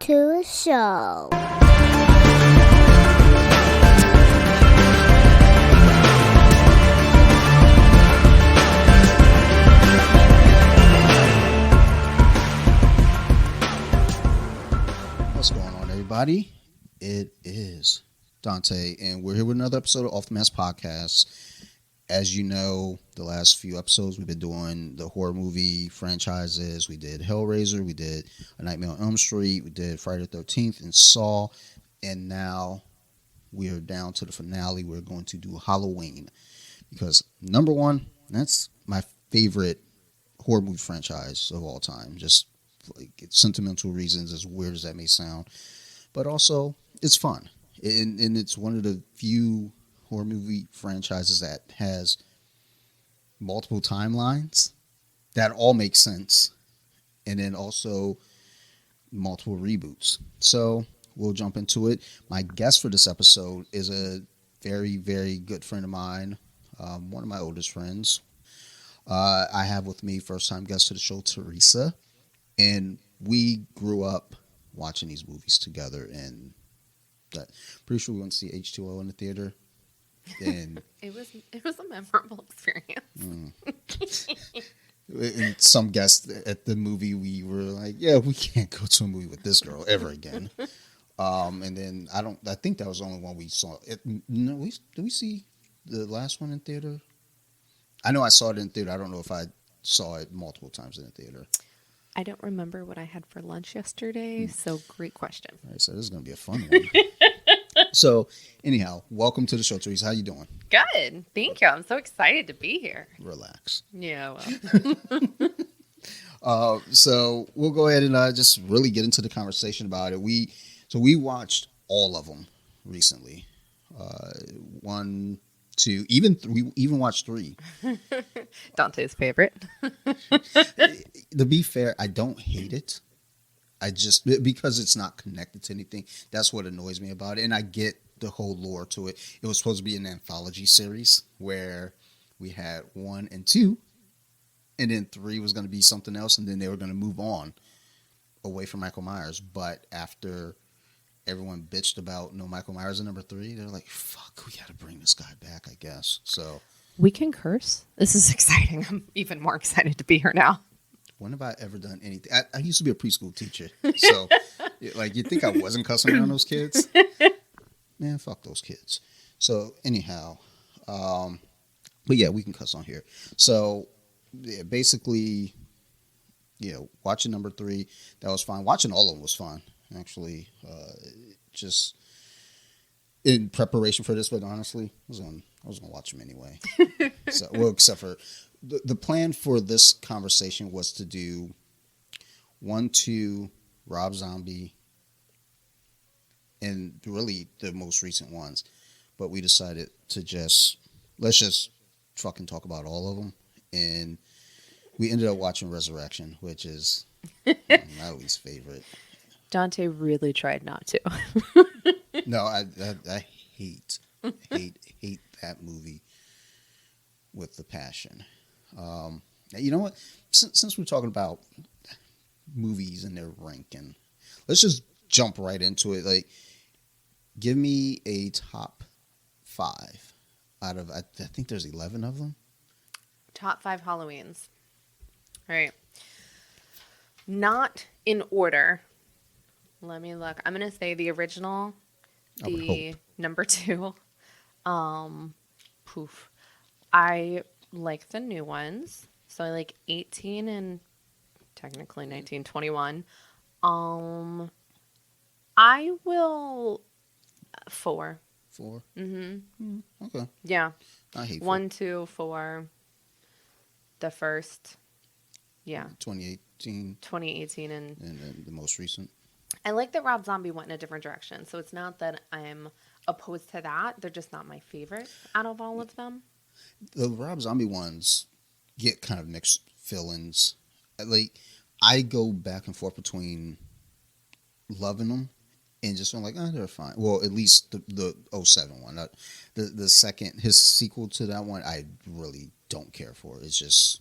to the show. What's going on, everybody? It is Dante, and we're here with another episode of Off the Mask Podcast. As you know, the last few episodes we've been doing the horror movie franchises. We did Hellraiser, we did A Nightmare on Elm Street, we did Friday the 13th, and Saw, and now we are down to the finale. We're going to do Halloween because, number one, that's my favorite horror movie franchise of all time. Just like sentimental reasons, as weird as that may sound, but also it's fun, and it's one of the few horror movie franchises that has multiple timelines that all make sense, and then also multiple reboots. So we'll jump into it. My guest for this episode is a very, very good friend of mine, one of my oldest friends. I have with me first-time guest to the show, Theresa. And we grew up watching these movies together, and pretty sure we went to see H2O in the theater. And it was a memorable experience. And some guests at the movie, we were like, "Yeah, we can't go to a movie with this girl ever again." And then I think that was the only one we saw. No, did we see the last one in theater? I know I saw it in theater. I don't know if I saw it multiple times in the theater. I don't remember what I had for lunch yesterday, so great question. All right, so this is going to be a fun one. So, anyhow, welcome to the show, Theresa. How you doing? Good. Thank you. I'm so excited to be here. Relax. Yeah, well. So, we'll go ahead and just really get into the conversation about it. We watched all of them recently. 1, 2, we even watched 3. Dante's favorite. To be fair, I don't hate it. I just, because it's not connected to anything, that's what annoys me about it. And I get the whole lore to it. It was supposed to be an anthology series where we had 1 and 2, and then 3 was going to be something else, and then they were going to move on away from Michael Myers. But after everyone bitched about no Michael Myers in number 3, they're like, fuck, we got to bring this guy back, I guess. So We can curse. This is exciting. I'm even more excited to be here now. when have I ever done anything? I used to be a preschool teacher, so like you think I wasn't cussing around those kids? Man, fuck those kids. So anyhow, but yeah, we can cuss on here. So yeah, basically, watching number 3, that was fine. Watching all of them was fun, actually. Just in preparation for this, but honestly, I was gonna watch them anyway. So, well, except for the plan for this conversation was to do 1, 2, Rob Zombie, and really the most recent ones. But we decided to let's just fucking talk about all of them, and we ended up watching Resurrection, which is my least favorite. Dante really tried not to. No, I hate that movie with the passion. You know what? Since we're talking about movies and their ranking, let's just jump right into it. Like, give me a top 5 out of, I think there's 11 of them. Top 5 Halloweens. All right. Not in order. Let me look. I'm going to say the original, the number 2. I like the new ones. So I like 18 and technically 1921. I will 4. 4? Mm-hmm. Okay. Yeah. I hate 1, 2, 4. The first. Yeah. 2018. 2018 and then the most recent. I like that Rob Zombie went in a different direction. So it's not that I'm opposed to that. They're just not my favorite out of all of them. The Rob Zombie ones get kind of mixed feelings. Like, I go back and forth between loving them and just feeling like, they're fine. Well, at least the 07 one. The second, his sequel to that one, I really don't care for. It's just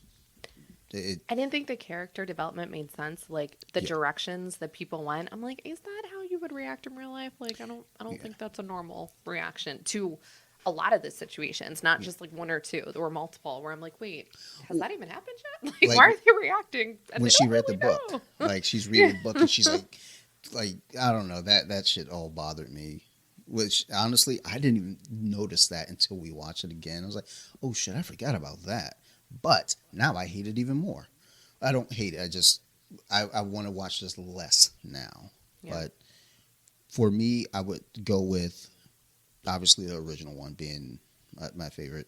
I didn't think the character development made sense. Like the Yeah, directions that people went, I'm like, is that how you would react in real life? Like, I don't yeah, think that's a normal reaction to a lot of the situations, not yeah. just like one or two. There were multiple where I'm like, wait, has Well, that even happened yet? Like, like why are they reacting? And when they she don't read the really book, know. like she's reading Yeah. the book and she's like I don't know, that shit all bothered me. Which honestly, I didn't even notice that until we watched it again. I was like, oh shit, I forgot about that. But now I hate it even more. I don't hate it. I want to watch this less now. Yeah. But for me, I would go with obviously the original one being my favorite.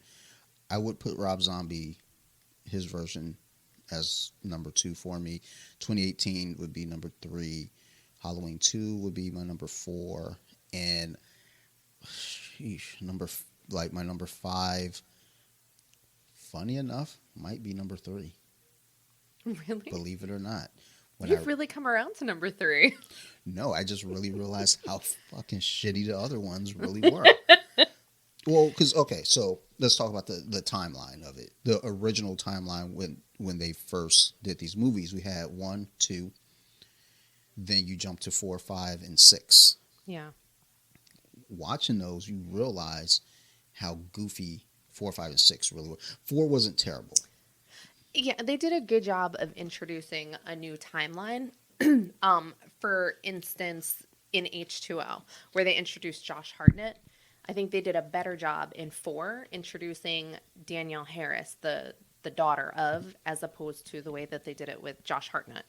I would put Rob Zombie, his version, as number two for me. 2018 would be number three. Halloween 2 would be my number four. And sheesh, my number five, funny enough, might be number three. Really? Believe it or not. When I You've really come around to number three. No, I just really realized how fucking shitty the other ones really were. Well, because okay, so let's talk about the timeline of it. The original timeline when they first did these movies, we had one, two, then you jump to four, five, and six. Yeah. Watching those, you realize how goofy four, five, and six really were. Four wasn't terrible. Yeah, they did a good job of introducing a new timeline. For instance, in H2O, where they introduced Josh Hartnett, I think they did a better job in four introducing Danielle Harris, the daughter of, as opposed to the way that they did it with Josh Hartnett.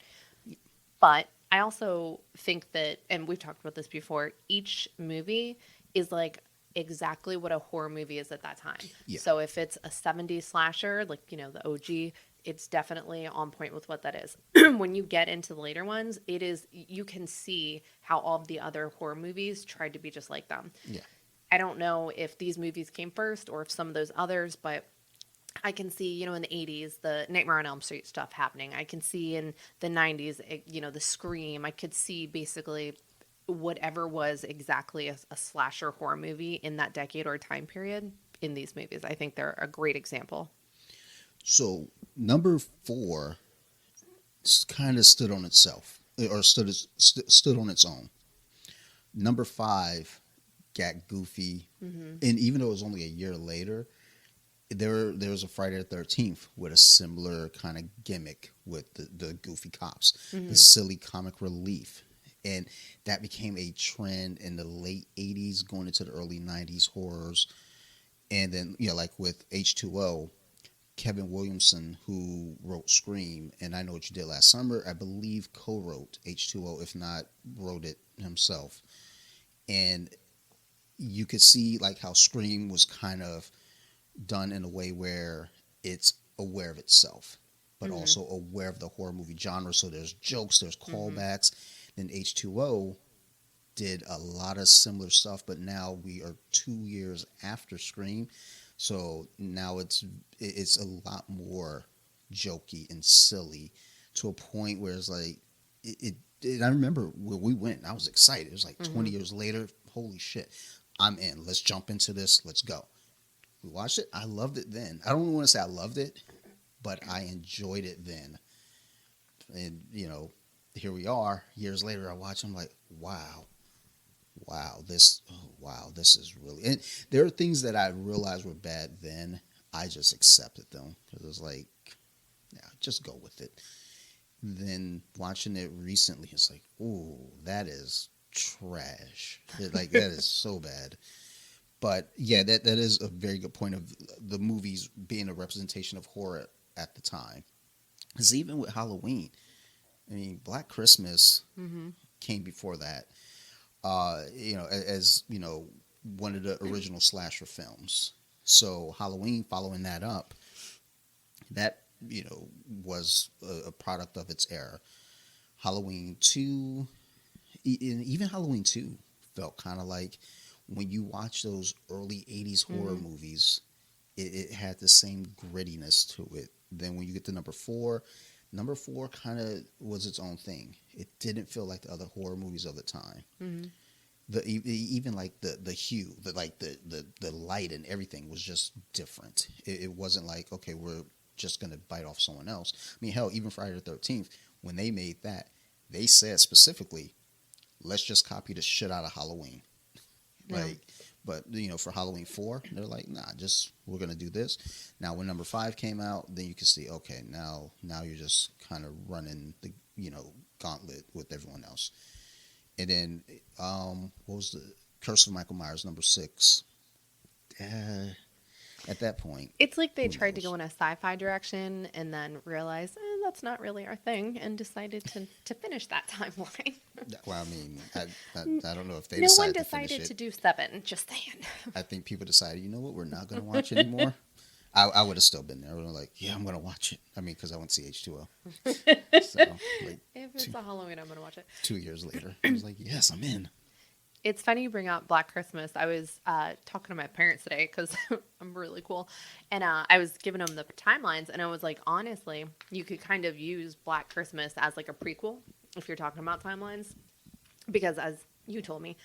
But I also think that, and we've talked about this before, each movie is like exactly what a horror movie is at that time. Yeah, So if it's a 70s slasher, like, the OG, it's definitely on point with what that is. When you get into the later ones, you can see how all of the other horror movies tried to be just like them. yeah, I don't know if these movies came first or if some of those others, but I can see, in the 80s, the Nightmare on Elm Street stuff happening. I can see in the 90s, the Scream. I could see basically whatever was exactly a slasher horror movie in that decade or time period in these movies. I think they're a great example. So number four kind of stood on itself, or stood on its own. Number five got goofy, and even though it was only a year later, there was a Friday the 13th with a similar kind of gimmick with the goofy cops, the silly comic relief, and that became a trend in the late 80s going into the early 90s horrors. And then like with H2O, Kevin Williamson, who wrote Scream and I Know What You Did Last Summer, I believe co-wrote H2O, if not wrote it himself. And you could see like how Scream was kind of done in a way where it's aware of itself, but also aware of the horror movie genre. So there's jokes, there's callbacks. Then H2O did a lot of similar stuff, but now we are 2 years after Scream, so now it's a lot more jokey and silly to a point where it's like I remember when we went, I was excited. It was like 20 years later. Holy shit, I'm in. Let's jump into this. Let's go. We watched it. I loved it then. I don't want to say I loved it, but I enjoyed it then. And here we are years later. I watch. I'm like, wow, this is really. And there are things that I realized were bad then. I just accepted them because it was like, yeah, just go with it. Then watching it recently, it's like, ooh, that is trash. Like that is so bad. But yeah, that is a very good point of the movies being a representation of horror at the time. Because even with Halloween, I mean, Black Christmas came before that. As one of the original slasher films. So Halloween, following that up, that was a product of its era. Halloween 2, even Halloween 2 felt kind of like when you watch those early 80s horror movies, it had the same grittiness to it. Then when you get to number four kind of was its own thing. It didn't feel like the other horror movies of the time. Even like the hue, the light and everything was just different. It wasn't like, okay, we're just going to bite off someone else. I mean, hell, even Friday the 13th, when they made that, they said specifically, let's just copy the shit out of Halloween. Yeah. Like, but for Halloween 4, they're like, nah, just we're gonna do this. Now, when number 5 came out, then you can see, okay, now you're just kind of running the gauntlet with everyone else. And then, what was the Curse of Michael Myers number 6? At that point, It's like they who tried to knows? go in a sci-fi direction and then realized that's not really our thing, and decided to finish that timeline. Well, I mean, I don't know if they No one decided to finish decided it. to do 7. Just saying. I think people decided, you know what, we're not going to watch anymore. I would have still been there. I would have like, yeah, I'm going to watch it. I mean, because I went to see H2O. So, like, If it's a Halloween, I'm gonna watch it. 2 years later, I was like, yes, I'm in. It's funny you bring up Black Christmas. I was talking to my parents today because I'm really cool. And I was giving them the timelines. And I was like, honestly, you could kind of use Black Christmas as like a prequel if you're talking about timelines. Because as you told me,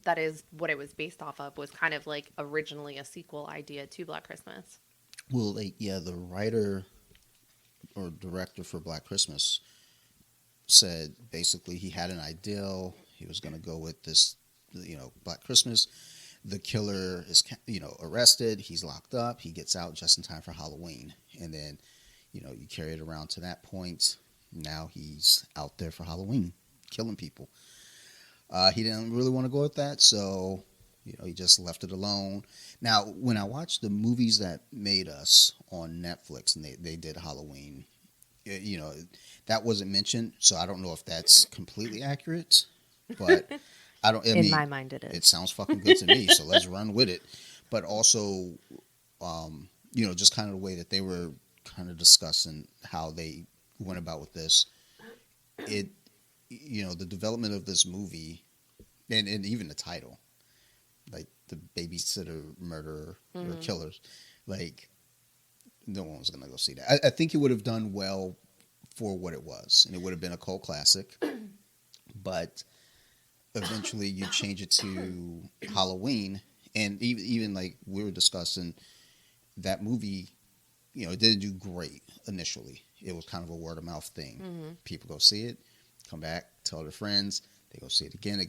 that is what it was based off of, was kind of like originally a sequel idea to Black Christmas. Well, like, yeah, the writer or director for Black Christmas said basically he had an ideal. He was going to go with this, Black Christmas. The killer is, arrested. He's locked up. He gets out just in time for Halloween. And then, you carry it around to that point. Now he's out there for Halloween, killing people. He didn't really want to go with that, so, he just left it alone. Now, when I watched the movies that made us on Netflix, and they did Halloween, that wasn't mentioned, so I don't know if that's completely accurate, but In my mind, it is. it sounds fucking good to me, so let's run with it. But also, just kind of the way that they were kind of discussing how they went about with this, the development of this movie, and even the title, like the babysitter murderer or killers, like no one was going to go see that. I think it would have done well for what it was, and it would have been a cult classic, but eventually you change it to Halloween, and even like we were discussing, that movie, it didn't do great initially. It was kind of a word of mouth thing. People go see it, come back, tell their friends, they go see it again,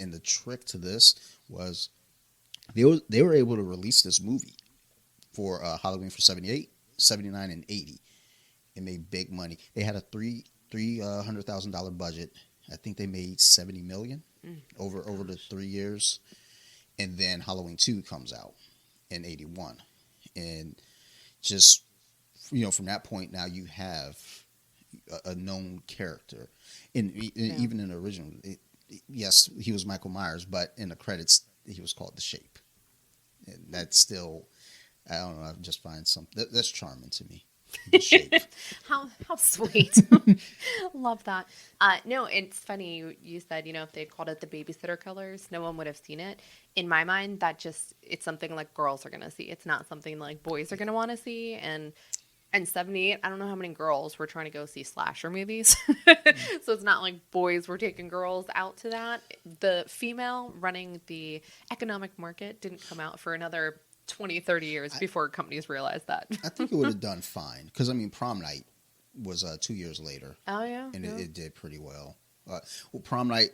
and the trick to this was they were able to release this movie for Halloween for 78, 79, and 80. It made big money. They had a $300,000 budget. I think they made $70 million over the 3 years, and then Halloween 2 comes out in 81, and just from that point, now you have a known character, and even in the original, yes, he was Michael Myers, but in the credits he was called the Shape, and that's still, I don't know, I just find something that's charming to me. The Shape. How sweet. Love that. No, it's funny you said, if they'd called it the Babysitter Killers, no one would have seen it. In my mind, it's something like girls are going to see. It's not something like boys are going to want to see. And 78, I don't know how many girls were trying to go see slasher movies. So it's not like boys were taking girls out to that. The female running the economic market didn't come out for another 20, 30 years before companies realized that. I think it would have done fine, because Prom Night was 2 years later. Oh yeah, and yeah. it did pretty well. Prom Night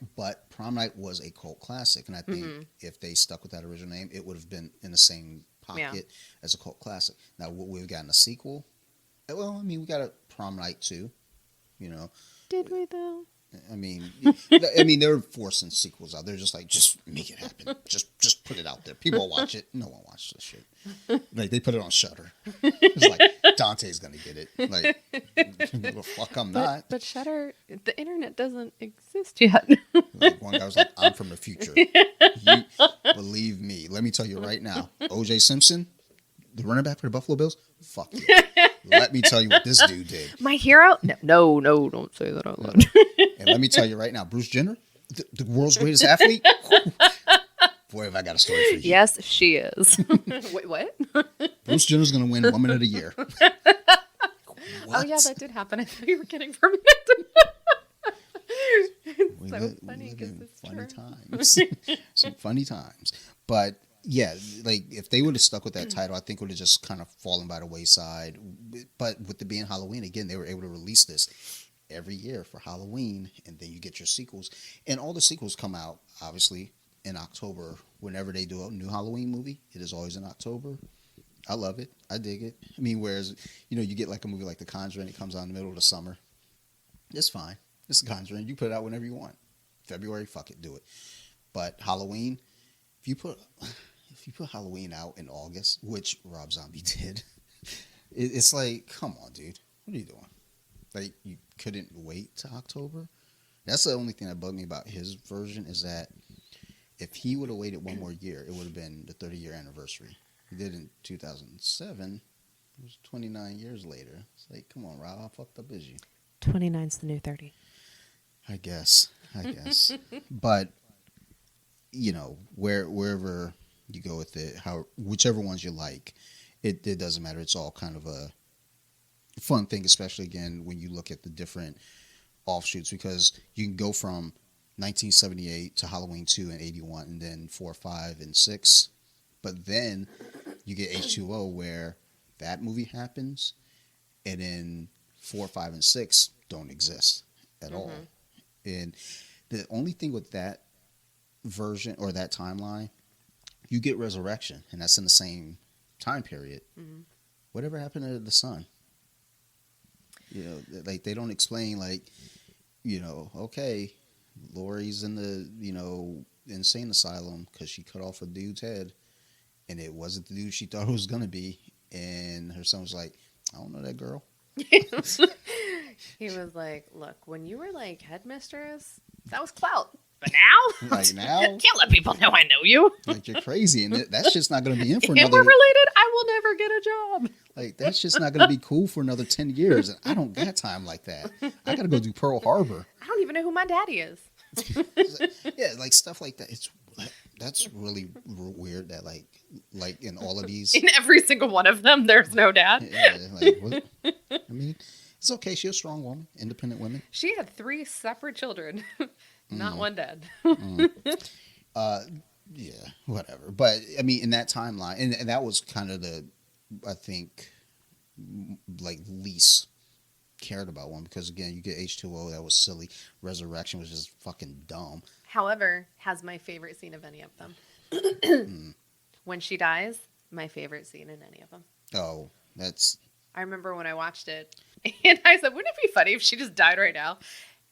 was a cult classic, and I think if they stuck with that original name, it would have been in the same pocket as a cult classic. Now, we've gotten a sequel. Well, we got a Prom Night 2, Did we though? They're forcing sequels out. They're just like, just make it happen. Just put it out there. People will watch it. No one watches this shit. Like, they put it on Shudder. It's like, Dante's gonna get it. Like, well, fuck, I'm not. But Shudder, the internet doesn't exist yet. Like, one guy was like, I'm from the future. You believe me. Let me tell you right now, O.J. Simpson, the running back for the Buffalo Bills, fuck you. Let me tell you what this dude did. My hero? No, don't say that out loud. And let me tell you right now, Bruce Jenner, the world's greatest athlete. Boy, have I got a story for you. Yes, she is. Wait, what? Bruce Jenner's going to win Woman of the Year. Oh, yeah, that did happen. I thought you were kidding for a minute. It's so funny because it's funny true. times. Some funny times. But Yeah, like if they would have stuck with that title, I think it would have just kind of fallen by the wayside. But with it being Halloween again, they were able to release this every year for Halloween, and then you get your sequels, and all the sequels come out obviously in October. Whenever they do a new Halloween movie, it is always in October. I love it. I dig it. I mean, whereas you get like a movie like The Conjuring, it comes out in the middle of the summer. It's fine. It's The Conjuring. You put it out whenever you want. February, fuck it, do it. But Halloween, if you put Halloween out in August, which Rob Zombie did, it's like, come on, dude, what are you doing? Like, you couldn't wait to October. That's the only thing that bugged me about his version, is that if he would have waited one more year, it would have been the 30-year anniversary. He did in 2007. It was 29 years later. It's like, come on, Rob, how fucked up is you? 29's the new 30. I guess. But, wherever you go with it, whichever ones you like, it doesn't matter. It's all kind of a fun thing, especially, again, when you look at the different offshoots, because you can go from 1978 to Halloween 2 and 81, and then 4, 5, and 6. But then you get H2O, where that movie happens, and then 4, 5, and 6 don't exist at all. And the only thing with that version or that timeline, you get Resurrection, and that's in the same time period. Whatever happened to the son? Like, they don't explain, like, okay, Lori's in the, insane asylum because she cut off a dude's head, and it wasn't the dude she thought it was going to be. And her son was like, I don't know that girl. He was like, look, when you were like headmistress, that was clout. But now? Like, now? Can't let people know I know you. Like, you're crazy. And that's just not going to be in for If another... we're related, I will never get a job. Like, that's just not going to be cool for another 10 years. And I don't got time like that. I got to go do Pearl Harbor. I don't even know who my daddy is. Yeah, like, stuff like that. That's really weird that, like in all of these... In every single one of them, there's no dad. Yeah, like, what? I mean, it's okay. She's a strong woman, independent woman. She had 3 separate children. Not one dad. Yeah, whatever. But, I mean, in that timeline, and that was kind of I think, like, least cared about one, because, again, you get H2O, that was silly. Resurrection was just fucking dumb. However, has my favorite scene of any of them. When she dies, my favorite scene in any of them. Oh, that's... I remember when I watched it, and I said, wouldn't it be funny if she just died right now?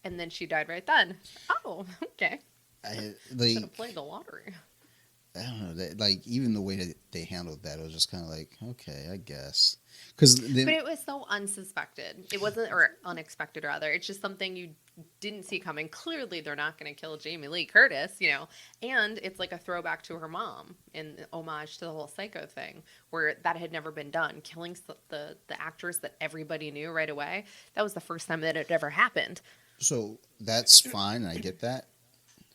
And then she died right then. Oh, okay. Should have played the lottery. I don't know. Like, even the way that they handled that, it was just kind of like, okay, I guess. But it was so unsuspected. It wasn't, or unexpected, rather. It's just something you didn't see coming. Clearly, they're not going to kill Jamie Lee Curtis, And it's like a throwback to her mom, in homage to the whole Psycho thing, where that had never been done. Killing the actress that everybody knew right away. That was the first time that it ever happened. So that's fine, and I get that.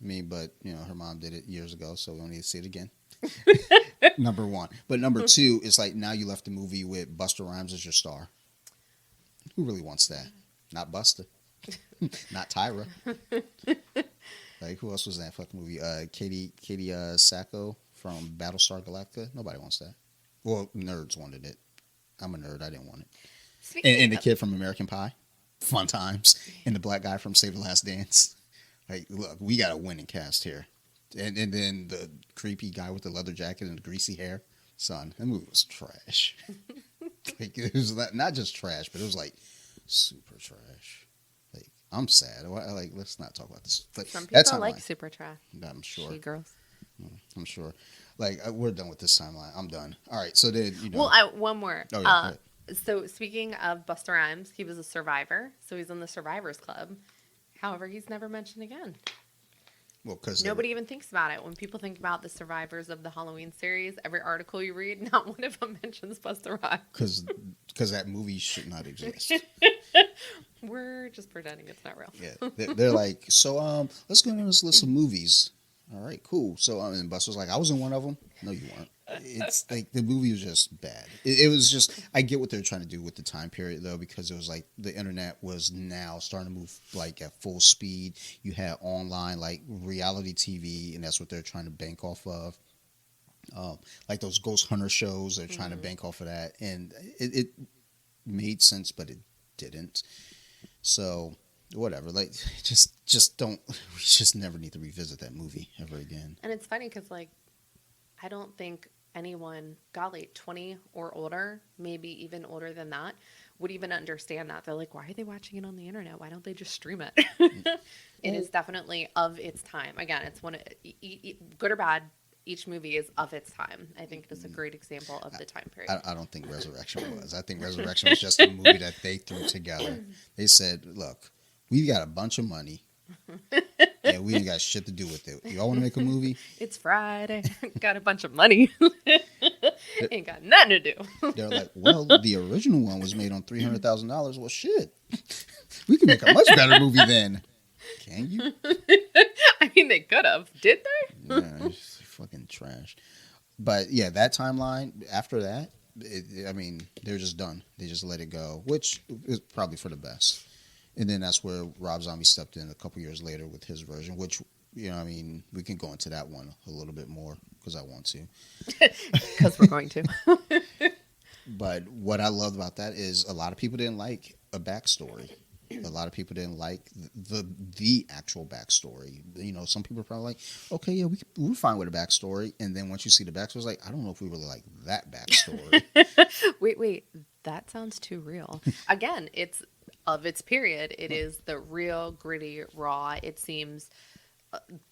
I mean, but, her mom did it years ago, so we don't need to see it again. Number one. But number two, it's like, now you left the movie with Busta Rhymes as your star. Who really wants that? Not Busta. Not Tyra. Like, who else was in that fucking movie? Katie Sacco from Battlestar Galactica. Nobody wants that. Well, nerds wanted it. I'm a nerd. I didn't want it. And the kid from American Pie. Fun times. And the black guy from Save the Last Dance. Like, look, we got a winning cast here. And then the creepy guy with the leather jacket and the greasy hair. Son, that movie was trash. Like, it was not just trash, but it was like super trash. Like, I'm sad. Like, let's not talk about this. Like, some people like super trash. I'm sure. She-girls. I'm sure. Like, we're done with this timeline. I'm done. All right. So then, Well, one more. Oh, yeah. So speaking of Busta Rhymes, he was a survivor. So he's in the Survivors Club. However, he's never mentioned again. Well, because nobody even thinks about it. When people think about the survivors of the Halloween series, every article you read, not one of them mentions Busta Rhymes. Because that movie should not exist. We're just pretending it's not real. Yeah, they're like, so let's go into this list of movies. All right, cool. So and Busta's like, I was in one of them. No, you weren't. It's like the movie was just bad. It was just, I get what they're trying to do with the time period though, because it was like the internet was now starting to move like at full speed. You had online like reality TV, and that's what they're trying to bank off of. like those ghost hunter shows. They're trying to bank off of that, and it made sense, but it didn't. So whatever, like just don't. We just never need to revisit that movie ever again. And it's funny because, like, I don't think anyone, golly, 20 or older, maybe even older than that, would even understand that. They're like, why are they watching it on the internet? Why don't they just stream it? It is definitely of its time. Again, it's one, good or bad, each movie is of its time. I think it is a great example of the time period. I don't think Resurrection was. I think Resurrection was just a movie that they threw together. They said, look, we've got a bunch of money. And we ain't got shit to do with it. Y'all want to make a movie? It's Friday. Got a bunch of money. Ain't got nothing to do. They're like, well, the original one was made on $300,000. Well, shit. We can make a much better movie then. Can you? I mean, they could have. Did they? Yeah, it's fucking trash. But yeah, that timeline, after that, I mean, they're just done. They just let it go, which is probably for the best. And then that's where Rob Zombie stepped in a couple years later with his version, which, you know, I mean, we can go into that one a little bit more because I want to. Because we're going to. But what I loved about that is a lot of people didn't like a backstory. A lot of people didn't like the actual backstory. You know, some people are probably like, okay, yeah, we're fine with a backstory. And then once you see the backstory, it's like, I don't know if we really like that backstory. Wait. That sounds too real. Again, it's of its period. It is the real, gritty, raw. It seems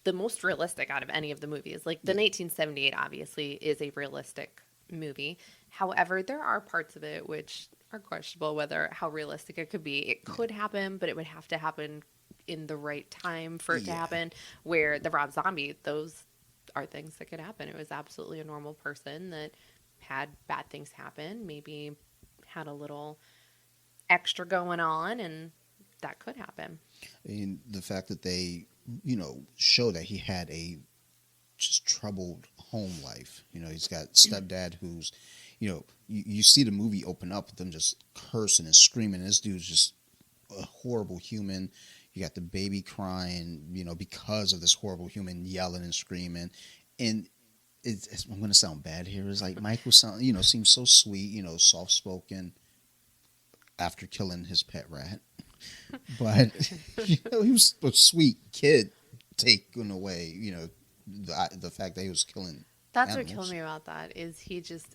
the most realistic out of any of the movies. Like the 1978 obviously is a realistic movie. However, there are parts of it which are questionable whether how realistic it could be. It could happen, but it would have to happen in the right time for it to happen. Where the Rob Zombie, those are things that could happen. It was absolutely a normal person that had bad things happen, maybe had a little extra going on, and that could happen. And the fact that they, you know, show that he had a just troubled home life. You know, he's got stepdad who's, you know, you see the movie open up with them just cursing and screaming. This dude's just a horrible human. You got the baby crying, you know, because of this horrible human yelling and screaming. And I'm going to sound bad here. It's like Michael seems so sweet, you know, soft spoken after killing his pet rat. But, you know, he was a sweet kid taken away, you know, the fact that he was killing That's animals. what killed me about that is he just,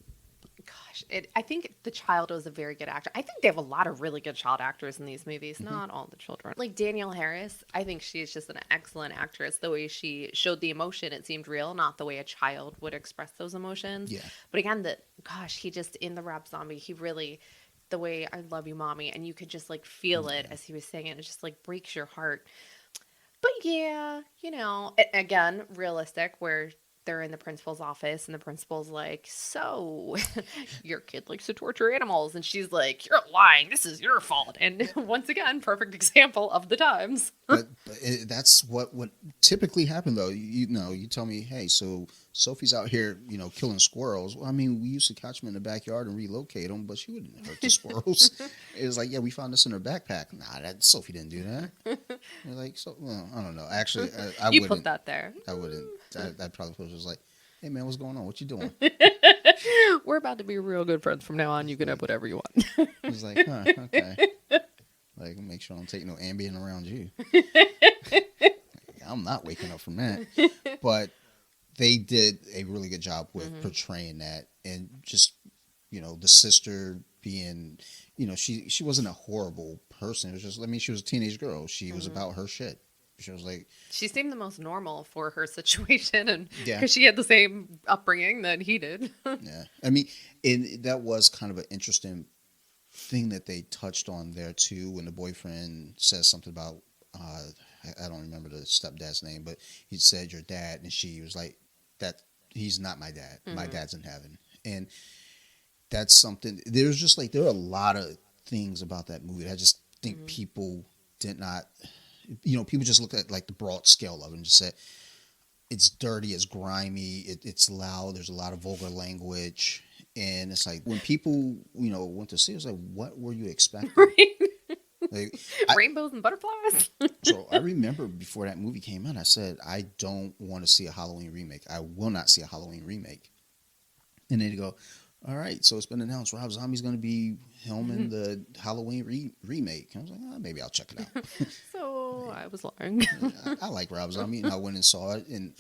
gosh, I think the child was a very good actor. I think they have a lot of really good child actors in these movies, not all the children. Like Danielle Harris, I think she is just an excellent actress. The way she showed the emotion, it seemed real, not the way a child would express those emotions. Yeah. But again, he just, in the Rob Zombie, he really, the way I love you, mommy, and you could just like feel it as he was saying it. It just like breaks your heart. But yeah, you know, again, realistic, where they're in the principal's office and the principal's like, so your kid likes to torture animals. And she's like, you're lying. This is your fault. And once again, perfect example of the times. But that's what typically happen, though. You know, you tell me, hey, so Sophie's out here, you know, killing squirrels. Well, I mean, we used to catch them in the backyard and relocate them, but she wouldn't hurt the squirrels. It was like, yeah, we found this in her backpack. Nah, Sophie didn't do that. You're like, so, well, I don't know. Actually, I You wouldn't. put that there. I wouldn't. I'd probably put it was like, hey, man, what's going on? What you doing? We're about to be real good friends from now on. You can have whatever you want. I was like, huh, okay. Like, make sure I don't take no Ambien around you. I'm not waking up from that. But they did a really good job with portraying that, and just, you know, the sister being, you know, she wasn't a horrible person. It was just, I mean, she was a teenage girl. She was about her shit. She was like, she seemed the most normal for her situation, and yeah, because she had the same upbringing that he did. Yeah, I mean, and that was kind of an interesting thing that they touched on there too, when the boyfriend says something about I don't remember the stepdad's name, but he said your dad, and she was like, that he's not my dad. My dad's in heaven. And that's something, there's just like, there are a lot of things about that movie that I just think people did not, you know, people just look at like the broad scale of it and just say it's dirty, it's grimy, it's loud, there's a lot of vulgar language. And it's like, when people, you know, went to see it, it was like, what were you expecting? Like, Rainbows and butterflies. So I remember before that movie came out, I said, I don't want to see a Halloween remake. I will not see a Halloween remake. And then they go, all right, so it's been announced Rob Zombie's going to be filming the Halloween remake. I was like, oh, maybe I'll check it out. So I was lying. I like Rob Zombie, and I went and saw it. And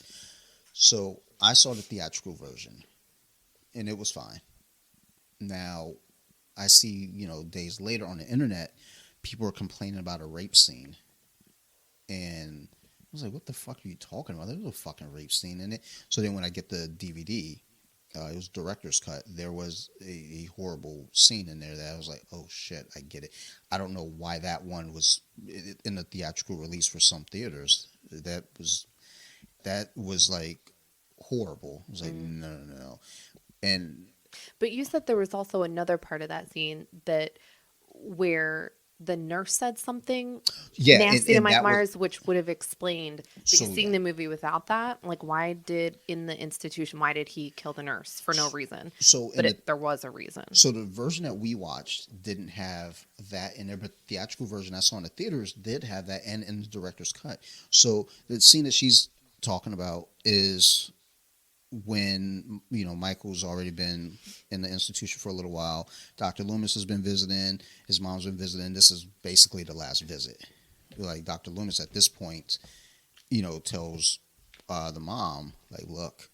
so I saw the theatrical version, and it was fine. Now, I see, days later on the internet, people are complaining about a rape scene. And I was like, what the fuck are you talking about? There's no fucking rape scene in it. So then when I get the DVD, it was director's cut. There was a horrible scene in there that I was like, oh shit, I get it. I don't know why that one was in the theatrical release for some theaters. That was like horrible. I was like, no. And But you said there was also another part of that scene that where the nurse said something nasty to Mike Myers, which would have explained, because seeing the movie without that, like, why did he kill the nurse for no reason? But there was a reason. So the version that we watched didn't have that in there, but the theatrical version I saw in the theaters did have that, and in the director's cut. So the scene that she's talking about is when Michael's already been in the institution for a little while. Dr. Loomis has been visiting, his mom's been visiting. This is basically the last visit. Like, Dr. Loomis at this point tells the mom, like, look,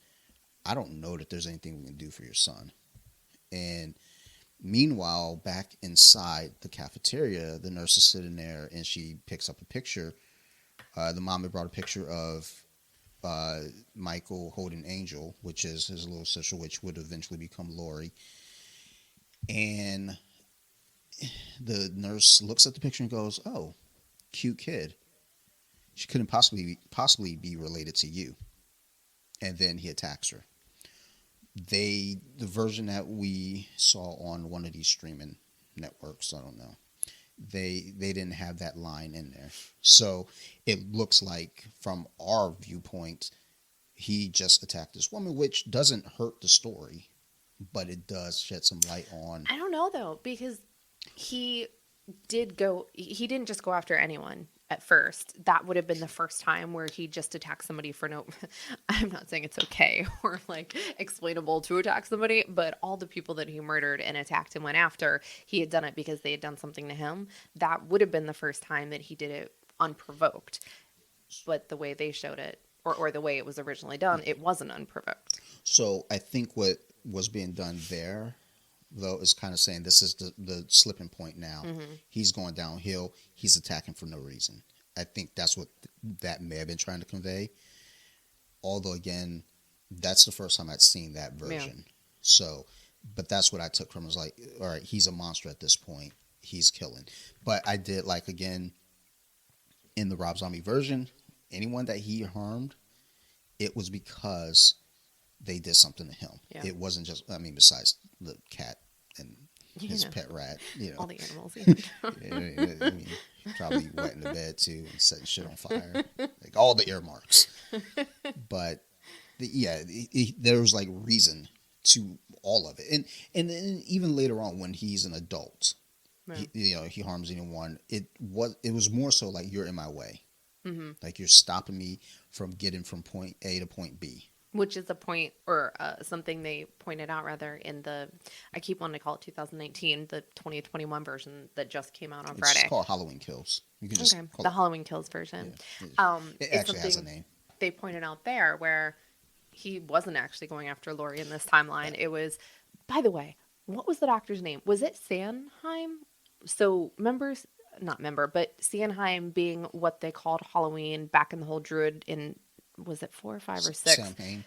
I don't know that there's anything we can do for your son. And meanwhile, back inside the cafeteria, the nurse is sitting there and she picks up a picture. The mom had brought a picture of Michael holding Angel, which is his little sister, which would eventually become Lori. And the nurse looks at the picture and goes, oh, cute kid. She couldn't possibly be related to you. And then he attacks her. The version that we saw on one of these streaming networks, I don't know, they didn't have that line in there. So it looks like, from our viewpoint, he just attacked this woman, which doesn't hurt the story, but it does shed some light on. I don't know, though, because he didn't just go after anyone at first. That would have been the first time where he just attacked somebody for no, I'm not saying it's okay or like explainable to attack somebody, but all the people that he murdered and attacked and went after, he had done it because they had done something to him. That would have been the first time that he did it unprovoked. But the way they showed it, or the way it was originally done, it wasn't unprovoked. So I think what was being done there, though, is kind of saying this is the slipping point now. Mm-hmm. He's going downhill. He's attacking for no reason. I think that's what that may have been trying to convey. Although, again, that's the first time I'd seen that version. Yeah. So, but that's what I took from it. Was like, all right, he's a monster at this point. He's killing. But I did like, again, in the Rob Zombie version, anyone that he harmed, it was because they did something to him. Yeah. It wasn't just, besides the cat and his pet rat, all the animals. Probably wet in the bed too and setting shit on fire, like all the earmarks. But there was like reason to all of it, and then even later on when he's an adult, right. he harms anyone. It was more so like, you're in my way, mm-hmm. like you're stopping me from getting from point A to point B. Which is a point, or something they pointed out, rather, in I keep wanting to call it 2019, the 2021 version that just came out on Friday. It's called Halloween Kills. You can just call the Halloween Kills version. Yeah. It actually has a name. They pointed out there where he wasn't actually going after Lori in this timeline. It was, by the way, what was the doctor's name? Was it Sanheim? So but Sanheim being what they called Halloween back in the whole Druid in... Was it 4 or 5 or 6? Sam Hain.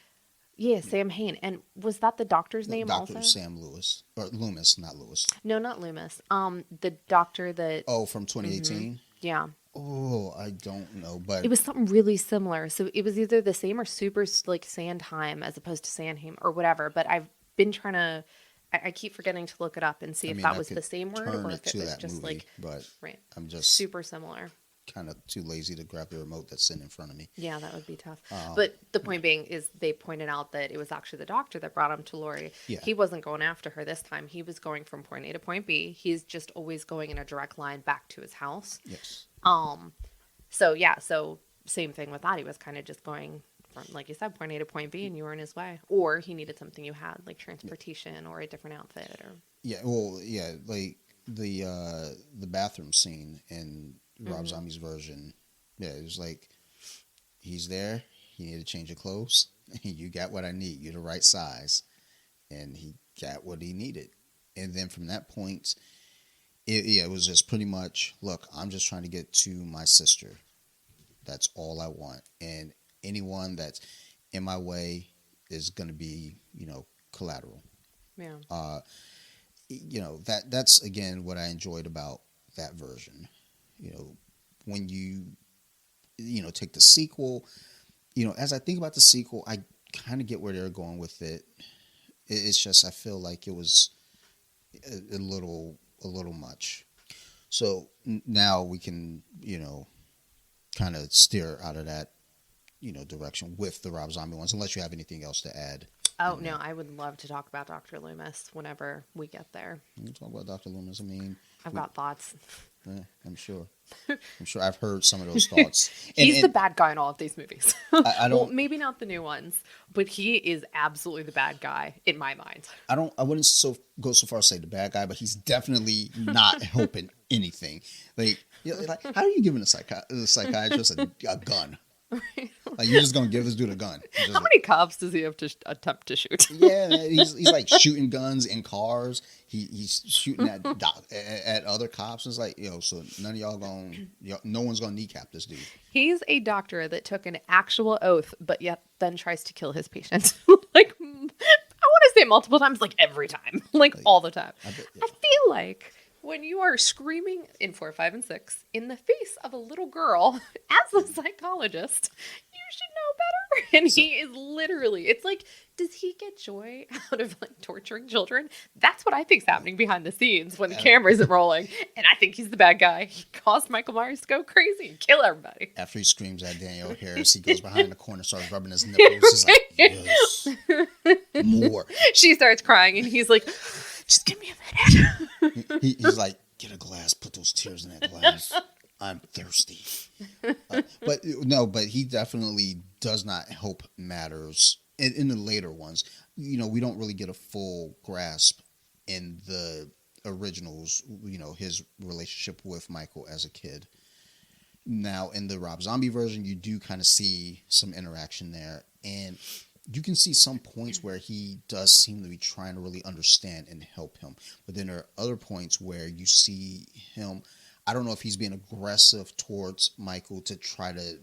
Yeah, Sam Hain. And was that the doctor's name also? Dr. Sam Lewis. Or Loomis, not Lewis. No, not Loomis. The doctor that... Oh, from 2018? Mm-hmm. Yeah. Oh, I don't know, but... It was something really similar. So it was either the same or super, like, Sandheim as opposed to Sanheim or whatever. But I've been trying to... I keep forgetting to look it up and see if that was the same word or if it was just, movie, but right. I'm just... Super similar. Kind of too lazy to grab the remote that's sitting in front of me. Yeah, that would be tough. But the point being is they pointed out that it was actually the doctor that brought him to Lori. Yeah. He wasn't going after her this time. He was going from point A to point B. He's just always going in a direct line back to his house. Yes. So same thing with that. He was kind of just going from, like you said, point A to point B, and you were in his way. Or he needed something you had, like transportation or a different outfit. Or Yeah, well, yeah, like the bathroom scene in Rob Zombie's version. Yeah, it was like he's there. He needed to change your clothes. You got what I need. You're the right size, and he got what he needed. And then from that point, it was just pretty much, look, I'm just trying to get to my sister. That's all I want. And anyone that's in my way is going to be, collateral. yeah, That's again what I enjoyed about that version. When you take the sequel, as I think about the sequel, I kind of get where they're going with it. It's just I feel like it was a little much. So now we can kind of steer out of that direction with the Rob Zombie ones, unless you have anything else to add. Oh, no, I would love to talk about Dr. Loomis whenever we get there. We can talk about Dr. Loomis. I mean, I've got thoughts. I'm sure. I've heard some of those thoughts. He's the bad guy in all of these movies. I don't. Well, maybe not the new ones, but he is absolutely the bad guy in my mind. I wouldn't go so far as to say the bad guy, but he's definitely not helping anything. Like how are you giving a psychiatrist a gun? Like, you're just gonna give this dude a gun? How many cops does he have to attempt to shoot? Yeah, he's like shooting guns in cars. He's shooting at other cops. It's like, so none of y'all no one's gonna kneecap this dude. He's a doctor that took an actual oath, but yet then tries to kill his patient. Like, I want to say multiple times, like every time, like all the time. I feel like when you are screaming in 4, 5, and 6 in the face of a little girl as a psychologist, you should know better. And he is literally, it's like, does he get joy out of like torturing children? That's what I think's happening behind the scenes when the camera isn't rolling. And I think he's the bad guy. He caused Michael Myers to go crazy and kill everybody. After he screams at Danielle Harris, he goes behind the corner, starts rubbing his nipples. He's like, yes, more. She starts crying and he's like, just give me a minute. He's like, get a glass, put those tears in that glass. I'm thirsty. But he definitely does not help matters in the later ones. We don't really get a full grasp in the originals, his relationship with Michael as a kid. Now, in the Rob Zombie version, you do kind of see some interaction there. And you can see some points where he does seem to be trying to really understand and help him. But then there are other points where you see him, I don't know if he's being aggressive towards Michael to try to,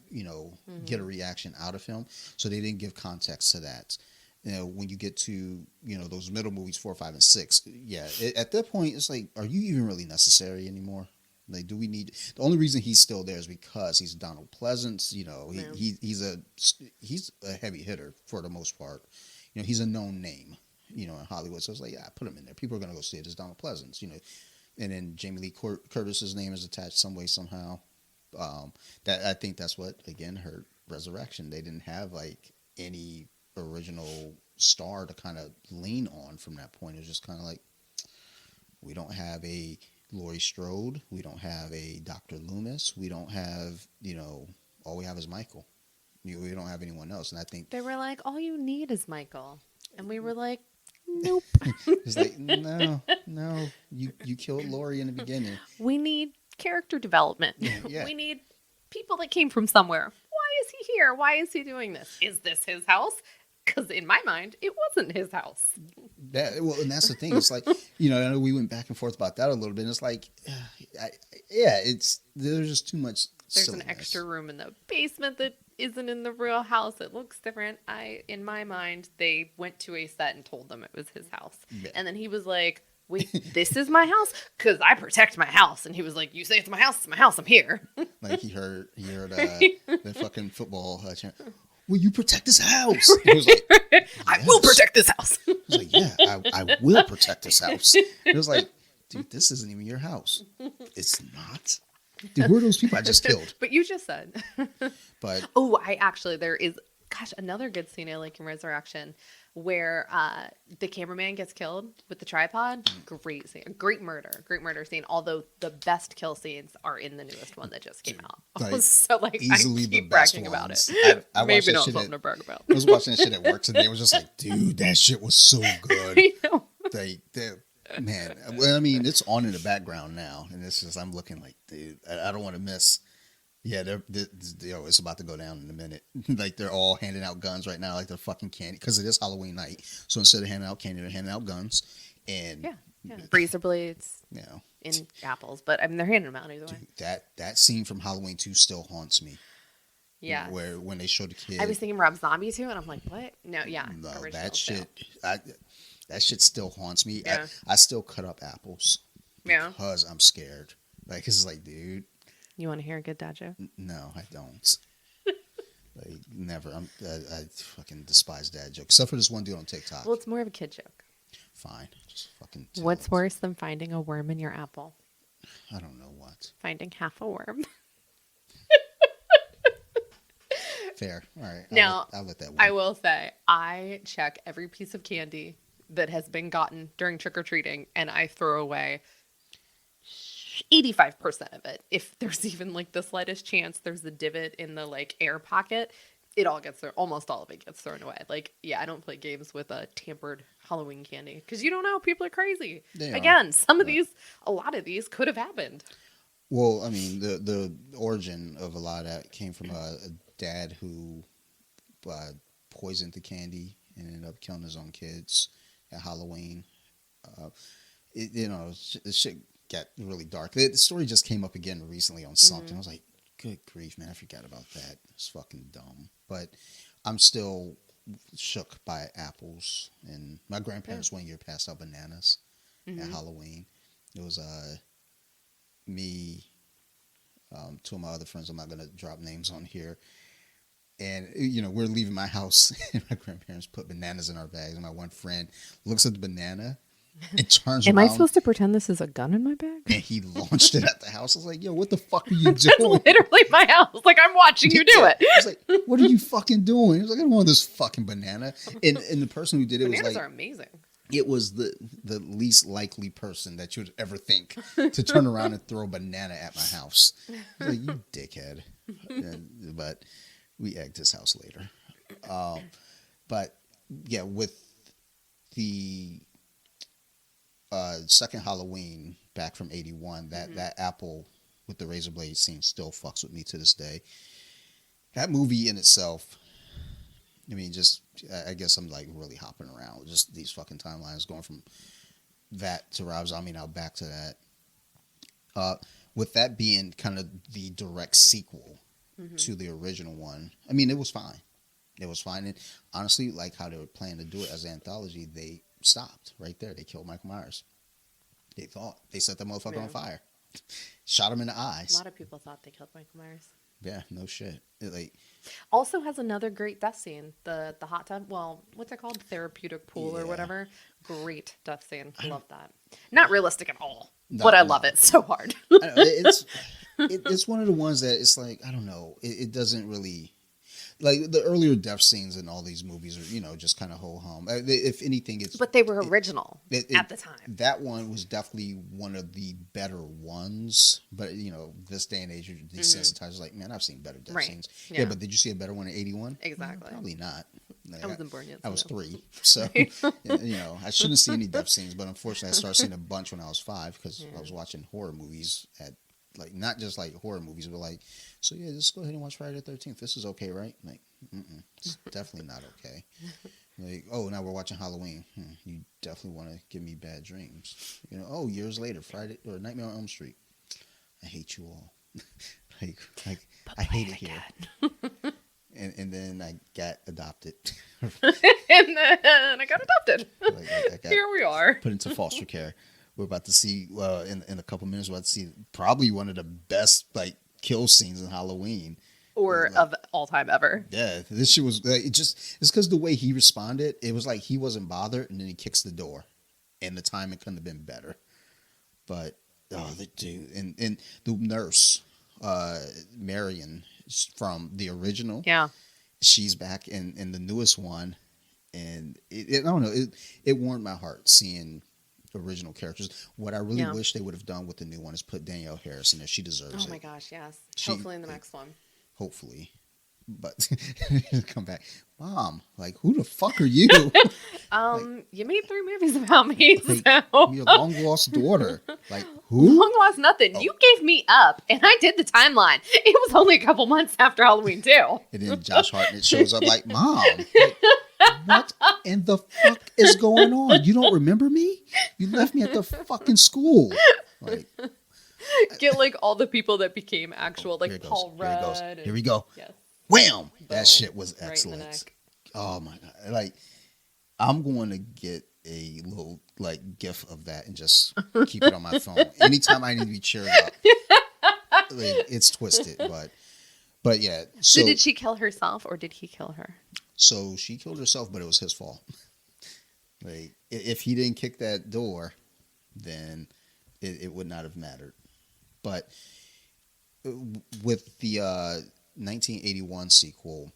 get a reaction out of him. So they didn't give context to that. When you get to, those middle movies, 4, 5, and 6, at that point, it's like, are you even really necessary anymore? Like, do we need? The only reason he's still there is because he's Donald Pleasance. He's a heavy hitter for the most part. He's a known name. In Hollywood. So it's like, put him in there. People are gonna go see it as Donald Pleasance. And then Jamie Lee Curtis's name is attached some way somehow. That I think that's what again hurt Resurrection. They didn't have like any original star to kind of lean on from that point. It was just kind of like, we don't have a Laurie Strode. We don't have a Dr. Loomis. We don't have, all we have is Michael. We don't have anyone else. And I think they were like, all you need is Michael. And we were like, nope. It's like, no, you killed Laurie in the beginning. We need character development. Yeah. We need people that came from somewhere. Why is he here? Why is he doing this? Is this his house? Because in my mind, it wasn't his house. And that's the thing. It's like, I know we went back and forth about that a little bit. And it's like, there's just too much silliness. An extra room in the basement that isn't in the real house. It looks different. In my mind, they went to a set and told them it was his house. Yeah. And then he was like, wait, this is my house? Because I protect my house. And he was like, you say it's my house, I'm here. Like he heard the fucking football chant. Will you protect this house? He was like, yes. I will protect this house. He was like, yeah, I will protect this house. It was like, dude, this isn't even your house. It's not. Dude, who are those people I just killed? But you just said. But oh, there is gosh, another good scene I like in Resurrection where the cameraman gets killed with the tripod. Great scene. Great murder scene. Although the best kill scenes are in the newest one that just came out. Like, So like easily I the keep best bragging about it. ones. I watched Maybe that not shit something to brag about. I was watching that shit at work today. I was just like, dude, that shit was so good. I know. Man, well, I mean, it's on in the background now, and it's just I'm looking like, dude, I don't want to miss. Yeah, it's about to go down in a minute. Like they're all handing out guns right now, like they're fucking candy, because it is Halloween night. So instead of handing out candy, they're handing out guns, and Yeah. Razor blades. you know, In apples, but I mean they're handing them out either way. dude, that scene from Halloween 2 still haunts me. Yeah. Where when they showed the kid, I was thinking Rob Zombie too, and I'm like, what? No, yeah. no, original that too. shit, that shit still haunts me. Yeah. I still cut up apples Yeah. because I'm scared. Like it's like, dude. You want to hear a good dad joke? No, I don't. Like never. I fucking despise dad jokes, except for this one dude on TikTok. Well, it's more of a kid joke. Fine, just fucking. Tell What's it. worse than finding a worm in your apple? I don't know what. Finding half a worm. Fair. All right. Now, I'll let that. Win. I will say, I check every piece of candy that has been gotten during trick or treating, and I throw away 85% of it. If there's even like the slightest chance there's a divot in the like air pocket, it all gets thrown. Almost all of it gets thrown away. Like, yeah, I don't play games with a tampered Halloween candy because you don't know. People are crazy. Again, a lot of these could have happened. Well, I mean, the origin of a lot of that came from a dad who poisoned the candy and ended up killing his own kids at Halloween. The shit got really dark. The story just came up again recently on something. I was like, good grief, man, I forgot about that. It's fucking dumb. But I'm still shook by apples. And my grandparents one year passed out bananas at Halloween. It was me, two of my other friends. I'm not going to drop names on here. And, we're leaving my house, and my grandparents put bananas in our bags. And my one friend looks at the banana and turns Am around. I supposed to pretend this is a gun in my bag? And he launched it at the house. I was like, yo, what the fuck are you That's doing? literally my house. Like, I'm watching you do it. I was like, what are you fucking doing? He was like, I don't want this fucking banana. And the person who did it Bananas was like, are amazing. it was the least likely person that you would ever think to turn around and throw a banana at my house. I was like, you dickhead. But we egged his house later. But yeah, with the second Halloween back from 81, that apple with the razor blade scene still fucks with me to this day. That movie in itself, I mean, just, I guess I'm like really hopping around. Just these fucking timelines going from that to Rob Zombie, now back to that. With that being kind of the direct sequel to the original one, I mean, it was fine. It was fine. And honestly, like how they were planning to do it as an anthology, they stopped right there. They killed Michael Myers. They set that motherfucker on fire. Shot him in the eyes. A lot of people thought they killed Michael Myers. Yeah, no shit. Also has another great death scene. The hot tub. Well, what's it called? Therapeutic pool or whatever. Great death scene. Love that. Not realistic at all, but I love it so hard. It's one of the ones that it's like, I don't know. It doesn't really. Like the earlier death scenes in all these movies are, just kind of ho hum. If anything, But they were original at the time. That one was definitely one of the better ones. But this day and age, you're desensitized. Like, man, I've seen better death scenes. Yeah, but did you see a better one in 81? Exactly. Probably not. Like, I wasn't born yet. I was 3, so I shouldn't see any death scenes. But unfortunately, I started seeing a bunch when I was 5 because I was watching horror movies at. Like, not just like horror movies, but like, so yeah, just go ahead and watch Friday the 13th. This is okay, right? Like, it's definitely not okay. Like, oh, now we're watching Halloween. You definitely want to give me bad dreams. Oh, years later, Friday or Nightmare on Elm Street. I hate you all. like I hate it here. And then I got adopted. And then I got adopted. I got Here we are. Put into foster care. We're about to see in a couple minutes. We're about to see probably one of the best like kill scenes in Halloween, or of all time ever. Yeah, this shit was like, it's because the way he responded, it was like he wasn't bothered, and then he kicks the door, and the timing couldn't have been better. But the dude and the nurse, Marion from the original, she's back in the newest one, and I don't know, it warmed my heart seeing original characters. What I really Yeah. wish they would have done with the new one is put Danielle Harris in there. She deserves Oh my it. gosh, yes. She Hopefully in the next one. hopefully, but come back, Mom. Like, who the fuck are you? Like, You made 3 movies about me, like so your long lost daughter. Like, who? long lost nothing. Oh, You gave me up, and I did the timeline. It was only a couple months after Halloween too. and then Josh Hartnett shows up like, Mom. Like, what in the fuck is going on? You don't remember me? You left me at the fucking school. Like, Get like all the people that became actual, here like it goes. Paul Here it goes. Rudd. Here we go. Yes. Wham! That Boom. shit was Right in the excellent. neck. Oh my god! Like, I'm going to get a little like GIF of that and just keep it on my phone. Anytime I need to be cheered up, like, it's twisted, but yeah. So So did she kill herself, or did he kill her? so she killed herself, but it was his fault. Like, if he didn't kick that door, then it would not have mattered. But with the 1981 sequel,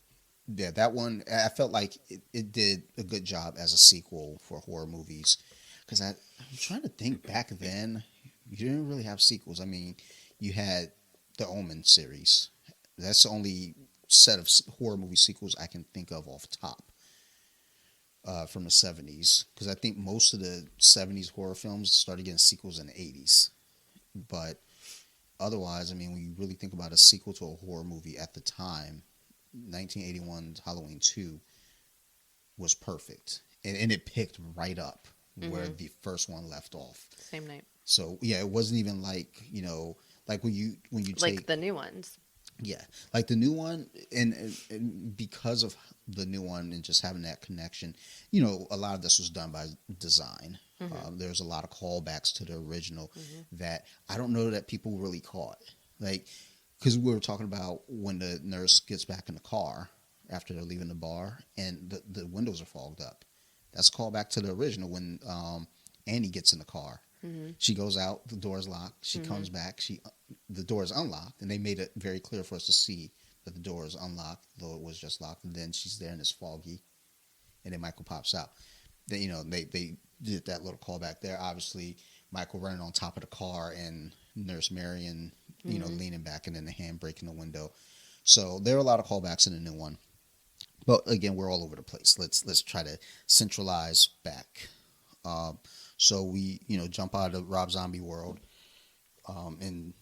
yeah, that one, I felt like it did a good job as a sequel for horror movies. Because I'm trying to think, back then, you didn't really have sequels. I mean, you had the Omen series. That's the only set of horror movie sequels I can think of off top from the 70s. Because I think most of the 70s horror films started getting sequels in the 80s. But otherwise, I mean, when you really think about a sequel to a horror movie at the time, 1981's Halloween 2 was perfect. And it picked right up where the first one left off. Same night. So, yeah, it wasn't even like, like when you take... Like the new ones. Yeah, like the new one, and because of the new one and just having that connection, a lot of this was done by design. There's a lot of callbacks to the original that I don't know that people really caught. Like, because we were talking about when the nurse gets back in the car after they're leaving the bar and the windows are fogged up. That's a callback to the original when Annie gets in the car. She goes out, the door is locked. She comes back, the door is unlocked, and they made it very clear for us to see that the door is unlocked, though it was just locked. And then she's there and it's foggy, and then Michael pops out. Then they did that little callback there. Obviously, Michael running on top of the car and Nurse Marion, leaning back, and then the hand breaking the window. So there are a lot of callbacks in the new one. But again, we're all over the place. Let's try to centralize back. So we, jump out of the Rob Zombie world. And,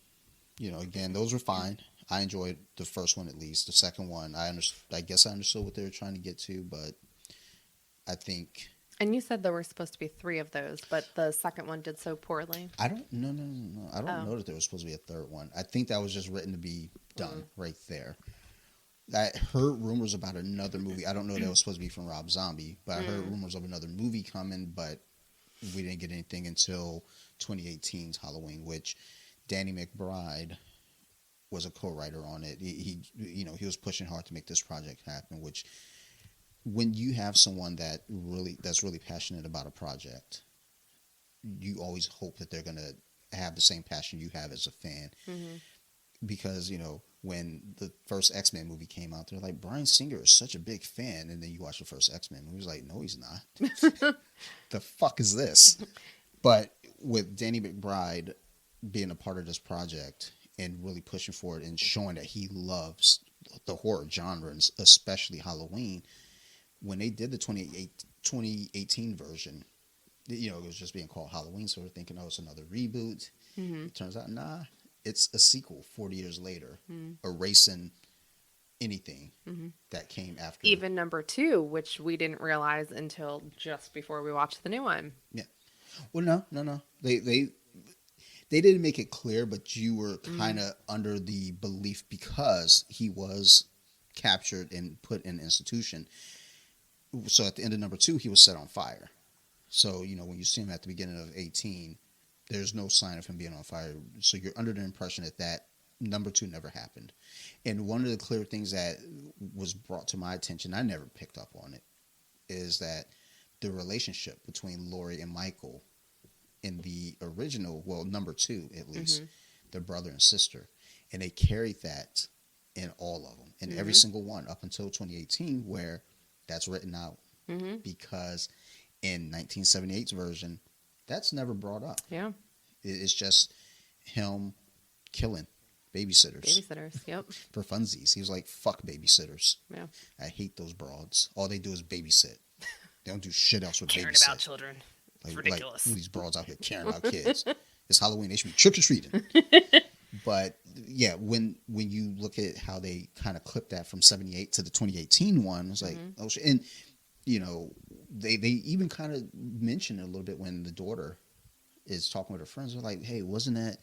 again, those were fine. I enjoyed the first one at least. The second one, I guess I understood what they were trying to get to, but I think... And you said there were supposed to be 3 of those, but the second one did so poorly. I don't... No. I don't know that there was supposed to be a third one. I think that was just written to be done right there. I heard rumors about another movie. I don't know that it was supposed to be from Rob Zombie, but I heard rumors of another movie coming, but we didn't get anything until 2018's Halloween, which Danny McBride was a co-writer on it. He was pushing hard to make this project happen, which when you have someone that's really passionate about a project, you always hope that they're going to have the same passion you have as a fan. Because, when the first X-Men movie came out, they're like, Bryan Singer is such a big fan. And then you watch the first X-Men movie, he's like, no, he's not. The fuck is this? But with Danny McBride being a part of this project and really pushing for it and showing that he loves the horror genre, and especially Halloween, when they did the 2018 version, it was just being called Halloween. So we're thinking, oh, it's another reboot. It turns out, nah. It's a sequel 40 years later, erasing anything that came after. Even number 2, which we didn't realize until just before we watched the new one. Yeah. Well, no. They didn't make it clear, but you were kind of under the belief because he was captured and put in an institution. So at the end of number 2, he was set on fire. So, when you see him at the beginning of 18... there's no sign of him being on fire. So you're under the impression that number 2 never happened. And one of the clear things that was brought to my attention, I never picked up on it, is that the relationship between Laurie and Michael in the original, well, number 2 at least, they're brother and sister. And they carried that in all of them, in every Mm-hmm. single one up until 2018, where that's written out Mm-hmm. because in 1978's version, that's never brought up. Yeah. It's just him killing babysitters Babysitters. Yep. for funsies. He was like, "Fuck babysitters. Yeah. I hate those broads. All they do is babysit. They don't do shit else with Caring babysit. about children. It's Like ridiculous. these broads out here caring about kids. It's Halloween. They should be trick or treating." But yeah, when you look at how they kind of clipped that from 78 to the 2018 one, it's like, Mm-hmm. oh shit. And you know, they even kind of mention it a little bit when the daughter is talking with her friends. They're like, "Hey, wasn't that,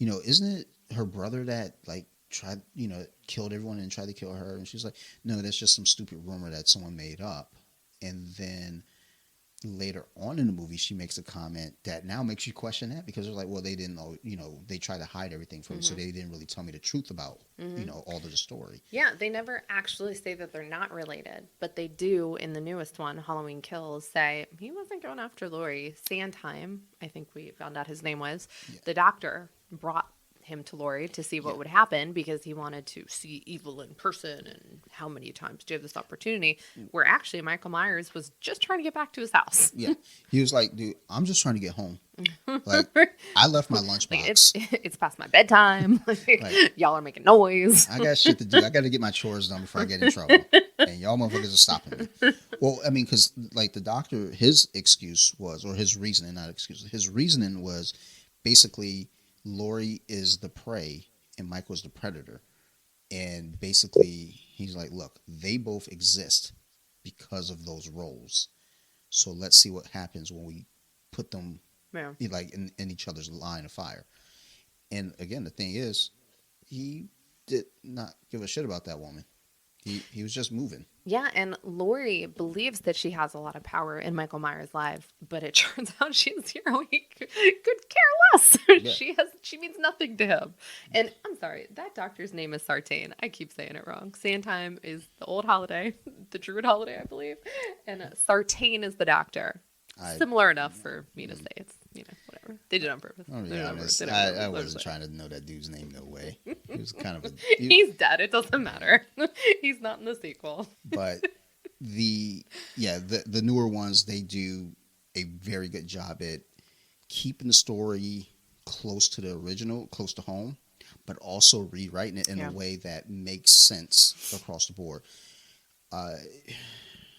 isn't it her brother that like tried, killed everyone and tried to kill her?" And she's like, "No, that's just some stupid rumor that someone made up." And then later on in the movie, she makes a comment that now makes you question that, because they're like, "Well, they didn't know, they tried to hide everything from me, so Mm-hmm. they didn't really tell me the truth about, Mm-hmm. all of the story." Yeah, they never actually say that they're not related, but they do in the newest one, Halloween Kills, say he wasn't going after Lori. Sandheim, I think we found out his name was, Yeah. the doctor brought him to Lori to see what Yeah. would happen because he wanted to see evil in person and how many times do you have this opportunity, where actually Michael Myers was just trying to get back to his house. Yeah. He was like, "Dude, I'm just trying to get home. Like, I left my Like lunchbox. it's past my bedtime. Like, Y'all are making noise. I got shit to do. I got to get my chores done before I get in trouble. And y'all motherfuckers are stopping me." Well, I mean, because like the doctor, his excuse was, or his reasoning, not excuse, his reasoning was basically Lori is the prey and Michael's the predator. And basically, he's like, "Look, they both exist because of those roles. So let's see what happens when we put them Yeah. like in each other's line of fire." And again, the thing is, he did not give a shit about that woman. He was just moving. Yeah, and Lori believes that she has a lot of power in Michael Myers' life, but it turns out she's could care less. Yeah. She means nothing to him. And I'm sorry, that doctor's name is Sartain. I keep saying it wrong. Sandtime is the old holiday, the Druid holiday, I believe, and Sartain is the doctor. Similar enough for me to say it's whatever. They did it on purpose. I'll They be did it on honest, purpose. They did it on I purpose. wasn't That's trying to know that dude's name. No way. He was kind of a. He's dead. It doesn't matter. He's not in the sequel. But the newer ones, they do a very good job at keeping the story close to the original, close to home, but also rewriting it in Yeah. a way that makes sense across the board. I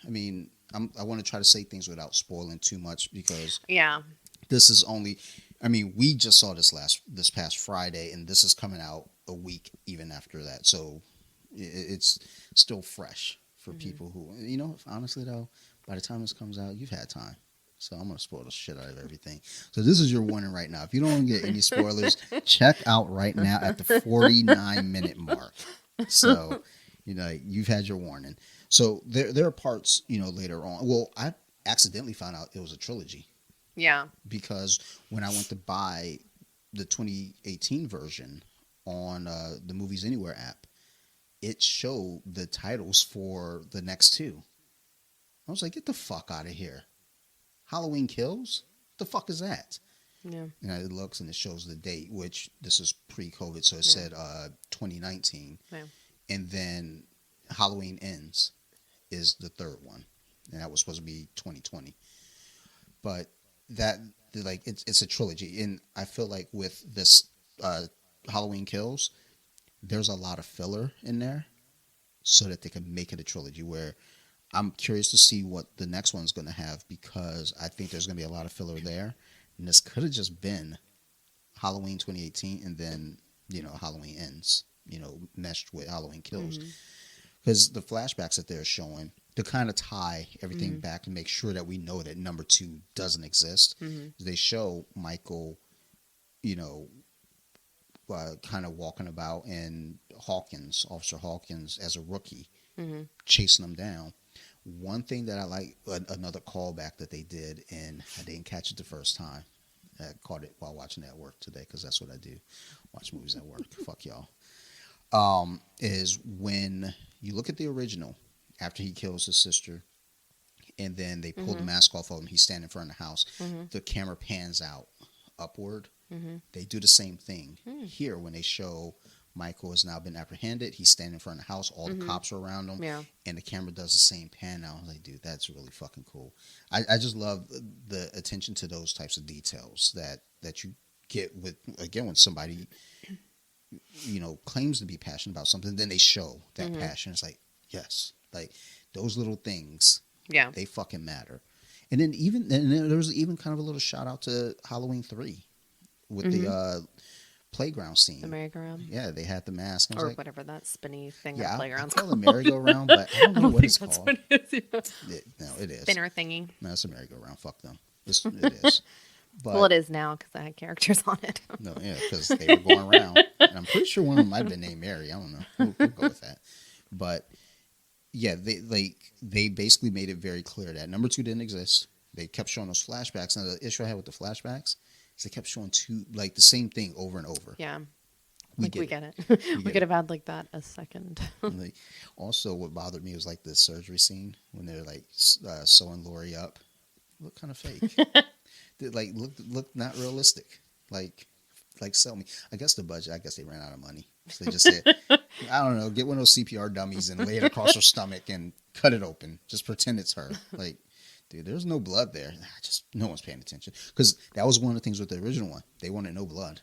mean, I want to try to say things without spoiling too much, because Yeah. this is only, I mean, we just saw this past Friday, and this is coming out a week even after that. So it's still fresh for people who, honestly though, by the time this comes out, you've had time. So I'm going to spoil the shit out of everything. So this is your warning right now. If you don't get any spoilers, check out right now at the 49-minute mark. So, you've had your warning. So there are parts, later on. Well, I accidentally found out it was a trilogy, Yeah. because when I went to buy the 2018 version on the Movies Anywhere app, it showed the titles for the next two. I was like, get the fuck out of here. Halloween Kills? What the fuck is that? Yeah. And it looks and it shows the date, which this is pre-COVID, so it said 2019. Yeah. And then Halloween Ends is the third one, and that was supposed to be 2020. But that, like, it's a trilogy, and I feel like with this Halloween Kills, there's a lot of filler in there, so that they can make it a trilogy. Where I'm curious to see what the next one's going to have, because I think there's going to be a lot of filler there, and this could have just been Halloween 2018, and then Halloween Ends, meshed with Halloween Kills. Because the flashbacks that they're showing, to kind of tie everything back and make sure that we know that number 2 doesn't exist, they show Michael, kind of walking about, and Officer Hawkins, as a rookie, chasing them down. One thing that I like, another callback that they did, and I didn't catch it the first time. I caught it while watching it at work today, because that's what I do. Watch movies at work. Fuck y'all. Is when you look at the original, after he kills his sister, and then they pull the mask off of him, he's standing in front of the house. The camera pans out upward. They do the same thing here when they show Michael has now been apprehended. He's standing in front of the house. All the cops are around him. Yeah. And the camera does the same pan out. I was like, dude, that's really fucking cool. I just love the attention to those types of details that you get with, again, when somebody, claims to be passionate about something, then they show that passion. It's like, yes, like those little things, Yeah. they fucking matter. And then there was even kind of a little shout out to Halloween 3 with the playground scene. The merry-go-round. Yeah, they had the mask. Or like, whatever that spinny thing yeah, on I playground's call it called. merry-go-round, but I don't know what it's that's called. what it is. Yeah. No, it is. Spinner thingy. No, it's a merry-go-round. Fuck them. It is. But, Well, it is now because I had characters on it. No, yeah, because they were going around. And I'm pretty sure one of them might have been named Mary. I don't know. We'll go with that. But, yeah, they basically made it very clear that number 2 didn't exist. They kept showing those flashbacks. Now, the issue I had with the flashbacks is they kept showing the same thing over and over. Yeah. We get it. We We could have had like that a second. And also, what bothered me was like the surgery scene when they're like sewing Lori up. Look kind of fake. They look not realistic. Like sell me. I guess the budget. I guess they ran out of money, so they just said, I don't know, get one of those CPR dummies and lay it across her stomach and cut it open. Just pretend it's her. Like, dude, there's no blood there. Just no one's paying attention because that was one of the things with the original one. They wanted no blood.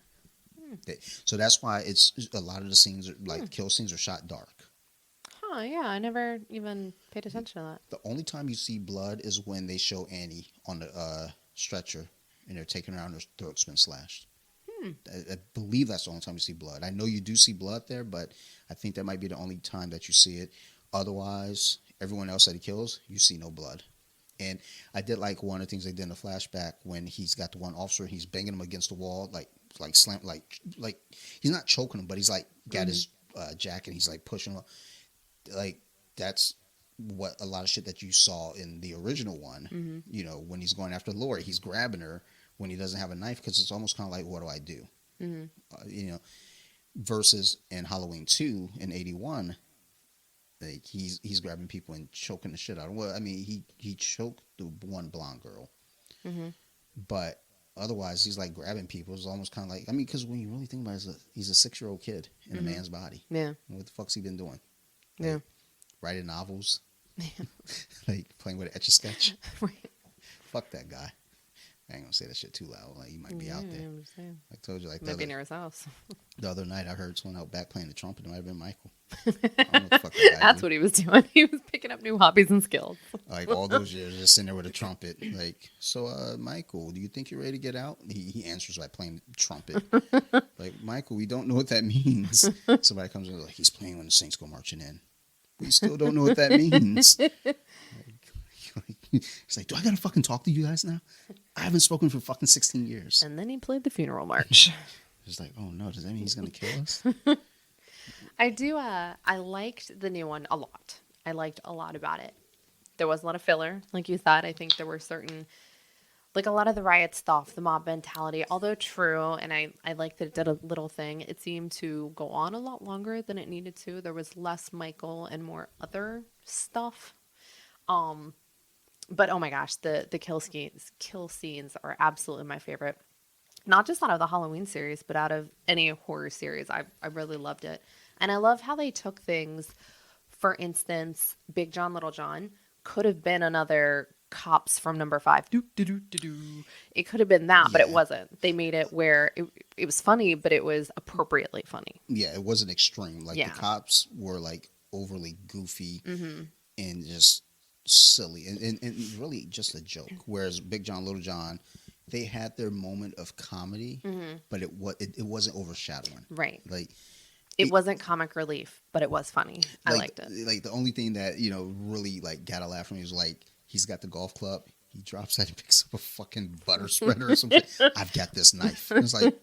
So that's why it's a lot of the scenes, kill scenes, are shot dark. Huh, yeah, I never even paid attention to that. The only time you see blood is when they show Annie on the stretcher and they're taking her out and her throat's been slashed. I believe that's the only time you see blood. I know you do see blood there, but I think that might be the only time that you see it. Otherwise, everyone else that he kills, you see no blood. And I did like one of the things they did in the flashback when he's got the one officer, he's banging him against the wall, like slam, like he's not choking him, but he's like got his jacket, he's like pushing him. Like that's what a lot of shit that you saw in the original one. When he's going after Lori, he's grabbing her when he doesn't have a knife because it's almost kind of like, what do I do? Versus in Halloween 2 in 81. Like he's grabbing people and choking the shit out of them. Well, I mean, he choked the one blonde girl, but otherwise he's like grabbing people. It's almost kind of like, I mean, because when you really think about it, he's a 6-year-old kid in a man's body. Yeah. What the fuck's he been doing? Yeah. Writing novels, like playing with an Etch-a-Sketch. Right. Fuck that guy. I ain't gonna say that shit too loud. Like he might be out there. I'm just saying. I told you, like Maybe near his house. the other night, I heard someone out back playing the trumpet. It might have been Michael. I don't know what the fuck that guy That's did. what he was doing. He was picking up new hobbies and skills. Like all those years, just sitting there with a trumpet. Like, so, Michael, do you think you're ready to get out? He answers by playing the trumpet. Like, Michael, we don't know what that means. Somebody comes in like, he's playing when the Saints go marching in. We still don't know what that means. It's like, do I gotta fucking talk to you guys now? I haven't spoken for fucking 16 years. And then he played the funeral march. It's like, oh no, does that mean he's gonna kill us? I liked the new one a lot. I liked a lot about it. There was a lot of filler, like you said. I think there were certain, like a lot of the riot stuff, the mob mentality, although true, and I liked that it did a little thing, it seemed to go on a lot longer than it needed to. There was less Michael and more other stuff. But oh my gosh, the kill scenes are absolutely my favorite. Not just out of the Halloween series, but out of any horror series. I really loved it. And I love how they took things, for instance, Big John, Little John could have been another Cops from Number 5. Doo, doo, doo, doo, doo. It could have been that, but it wasn't. They made it where it was funny, but it was appropriately funny. Yeah, it wasn't extreme. Like the cops were like overly goofy and just silly and really just a joke. Whereas Big John, Little John, they had their moment of comedy, but it wasn't overshadowing. Right. Like it wasn't comic relief, but it was funny. I liked it. Like the only thing that really like got a laugh from me was like he's got the golf club. He drops that and picks up a fucking butter spreader or something. I've got this knife. It's like,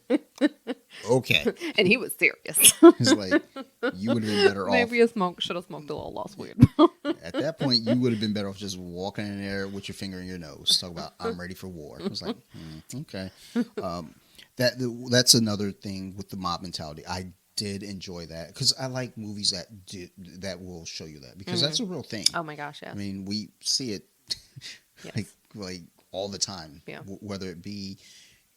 okay. And he was serious. It's like, you would have been better off. Maybe should have smoked a little less weed. At that point, you would have been better off just walking in there with your finger in your nose. Talk about, I'm ready for war. It was like, okay. That's another thing with the mob mentality. I did enjoy that because I like movies that will show you that because that's a real thing. Oh my gosh, yeah. I mean, we see it yes. like all the time. Yeah. Whether it be,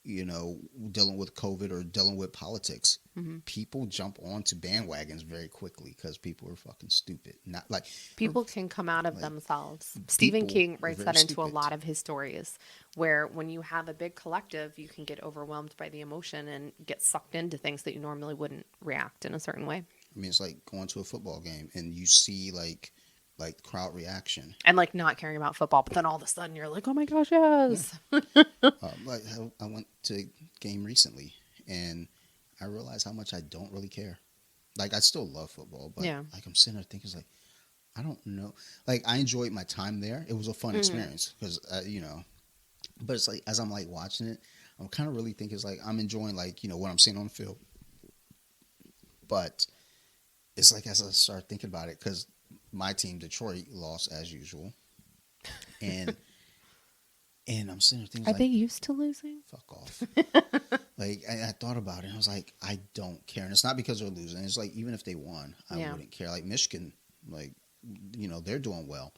dealing with COVID or dealing with politics, Mm-hmm. people jump onto bandwagons very quickly because people are fucking stupid. Not like People can come out of like themselves. Stephen people King are writes very that into a stupid. lot of his stories, where when you have a big collective, you can get overwhelmed by the emotion and get sucked into things that you normally wouldn't react in a certain way. I mean, it's like going to a football game and you see like crowd reaction. And like not caring about football, but then all of a sudden you're like, oh my gosh, yes. Like I went to a game recently and I realized how much I don't really care. Like I still love football, but Yeah. like I'm sitting there thinking, like I don't know. Like I enjoyed my time there. It was a fun experience because But it's like as I'm like watching it, I'm kind of really thinking it's like I'm enjoying like what I'm seeing on the field. But it's like as I start thinking about it, because my team Detroit lost as usual, and I'm sitting there thinking Are like, they used to losing? fuck off. Like I thought about it and I was like, I don't care. And it's not because they're losing. It's like even if they won, I Yeah. wouldn't care. Like Michigan, like they're doing well.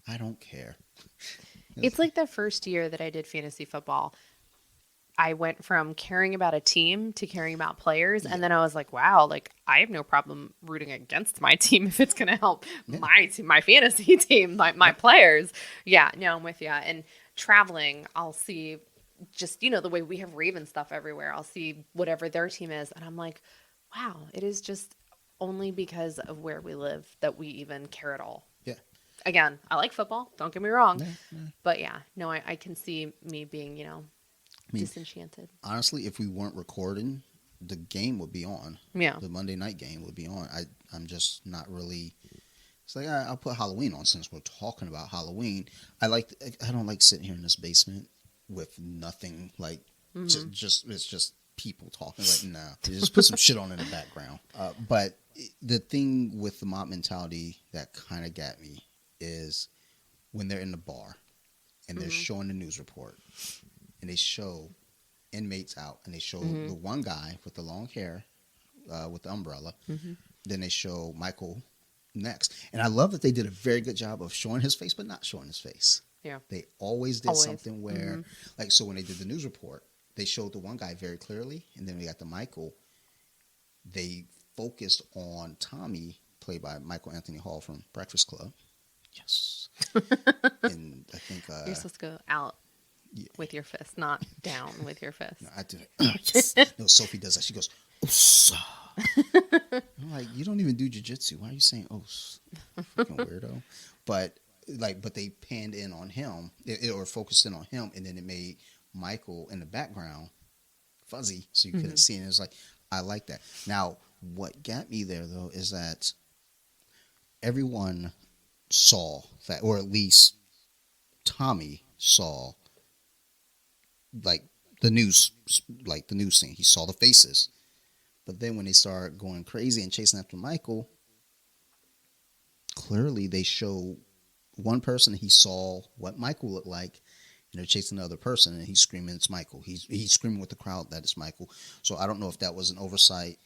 I don't care. It's like the first year that I did fantasy football. I went from caring about a team to caring about players. And then I was like, wow, like I have no problem rooting against my team if it's going to help my team, my fantasy team, my players. Yeah, no, I'm with you. And traveling, I'll see just, the way we have Raven stuff everywhere. I'll see whatever their team is. And I'm like, wow, it is just only because of where we live that we even care at all. Yeah. Again, I like football. Don't get me wrong. Yeah. But yeah, no, I can see me being, mean, disenchanted. Honestly, if we weren't recording, the game would be on. Yeah. The Monday night game would be on. I'm just not really. It's like I'll put Halloween on since we're talking about Halloween. I don't like sitting here in this basement with nothing. Like just it's just people talking. Like nah, just put some shit on in the background. But the thing with the mob mentality that kind of got me is when they're in the bar and they're showing the news report. And they show inmates out, and they show the one guy with the long hair, with the umbrella. Then they show Michael next, and I love that they did a very good job of showing his face, but not showing his face. Yeah, they always did something where, like, so when they did the news report, they showed the one guy very clearly, and then we got the Michael. They focused on Tommy, played by Michael Anthony Hall from Breakfast Club. Yes, and I think you're supposed to go out. Yeah. With your fist, not down with your fist. No, I do it. Yes. No, Sophie does that. She goes, "Oosa." I'm like, you don't even do jiu-jitsu. Why are you saying "oos"? Freaking weirdo. But they panned in on him, or focused in on him, and then it made Michael in the background fuzzy, so you couldn't see. And it was like, I like that. Now, what got me there though is that everyone saw that, or at least Tommy saw. Like the news scene, he saw the faces, but then when they start going crazy and chasing after Michael, clearly they show one person he saw what Michael looked like, and they're chasing the other person, and he's screaming it's Michael. He's screaming with the crowd that it's Michael. So I don't know if that was an oversight,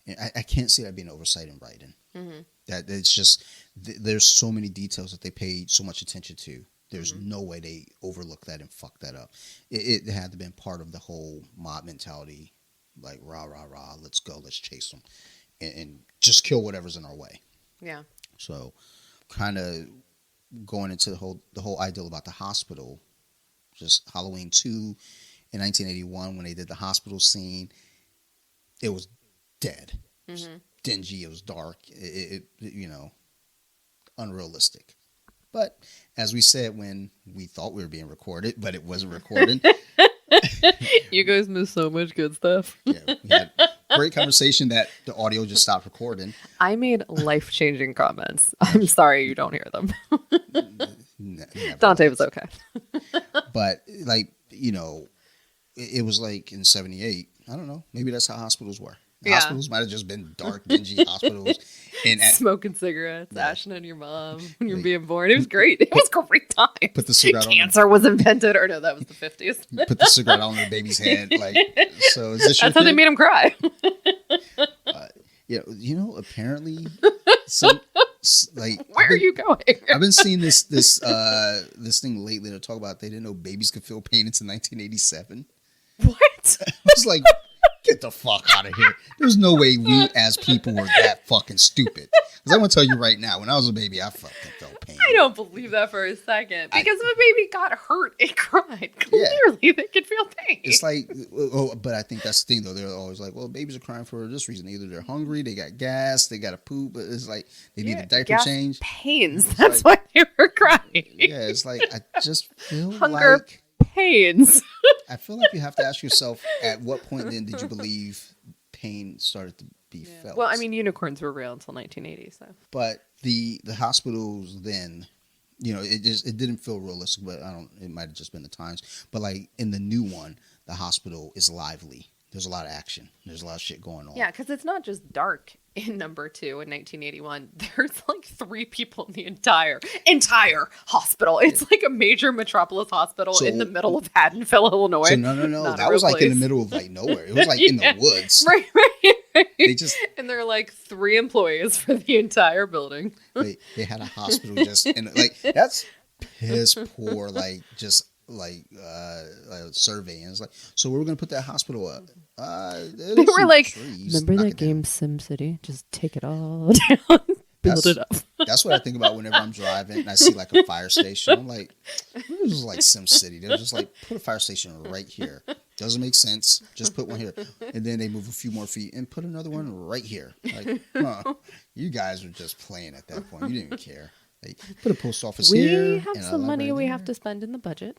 and I can't see that being an oversight in writing. That it's just there's so many details that they paid so much attention to. There's no way they overlooked that and fucked that up. It had to have been part of the whole mob mentality, like rah, rah, rah, let's go, let's chase them, and just kill whatever's in our way. Yeah. So kind of going into the whole ideal about the hospital, just Halloween 2 in 1981 when they did the hospital scene, it was dead. It was dingy, it was dark, it unrealistic. But as we said when we thought we were being recorded, but it wasn't recorded. You guys missed so much good stuff. Yeah, we had great conversation that the audio just stopped recording. I made life-changing comments. I'm sorry you don't hear them. Dante was okay. But it was like in 78. I don't know. Maybe that's how hospitals were. Hospitals might have just been dark, dingy hospitals. And smoking cigarettes, ashing on your mom when you're being born. It was great. It was a great time. Put the cigarette on. Cancer was invented, or no, that was the 50s. Put the cigarette on the baby's head. So is this your That's how they made him cry. Apparently, some where are you going? I've been seeing this thing lately to talk about. They didn't know babies could feel pain until 1987. What? I was like, get the fuck out of here. There's no way we as people were that fucking stupid. Because I'm going to tell you right now, when I was a baby, I fucking felt pain. I don't believe that for a second. Because if a baby got hurt and cried, clearly they could feel pain. It's like, oh, but I think that's the thing, though. They're always like, well, babies are crying for this reason. Either they're hungry, they got gas, they got to poop. But it's like they need a diaper change. Pains. That's why they were crying. Yeah, it's like, I just feel Hunger like... pains. I feel like you have to ask yourself, at what point then did you believe pain started to be felt? Well, I mean, unicorns were real until 1980, so. But the hospitals then, it didn't feel realistic, but it might have just been the times. But like in the new one, the hospital is lively. There's a lot of action. There's a lot of shit going on. Yeah, because it's not just dark in number 2 in 1981. There's like 3 people in the entire hospital. It's like a major metropolis hospital in the middle of Haddonfield, Illinois. So no. That was like in the middle of like nowhere. It was like in the woods. Right. And they're like 3 employees for the entire building. They had a hospital just and like that's piss poor, like just like survey, and it's like, so we're gonna put that hospital up. They were like, remember that game SimCity? Just take it all down, build it up. That's what I think about whenever I'm driving and I see like a fire station. I'm like, this is like SimCity. They're just like, put a fire station right here. Doesn't make sense. Just put one here, and then they move a few more feet and put another one right here. Like, you guys were just playing at that point. You didn't even care. Like, put a post office here. We have some money we have to spend in the budget.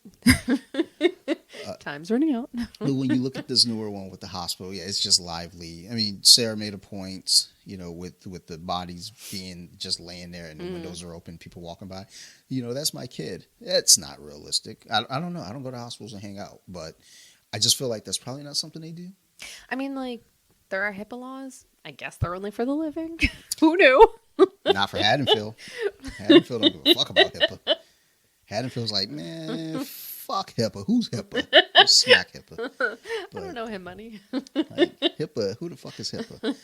Time's running out. But when you look at this newer one with the hospital, yeah, it's just lively. I mean, Sarah made a point, with the bodies being just laying there and the windows are open, people walking by. That's my kid. It's not realistic. I don't know. I don't go to hospitals and hang out, but I just feel like that's probably not something they do. I mean, like, there are HIPAA laws. I guess they're only for the living. Who knew? Not for Haddonfield. Haddonfield don't give a fuck about HIPAA. Haddonfield's like, man, fuck HIPAA. Who's HIPAA? Just smack HIPAA. But, I don't know him, money. Like, HIPAA, who the fuck is HIPAA?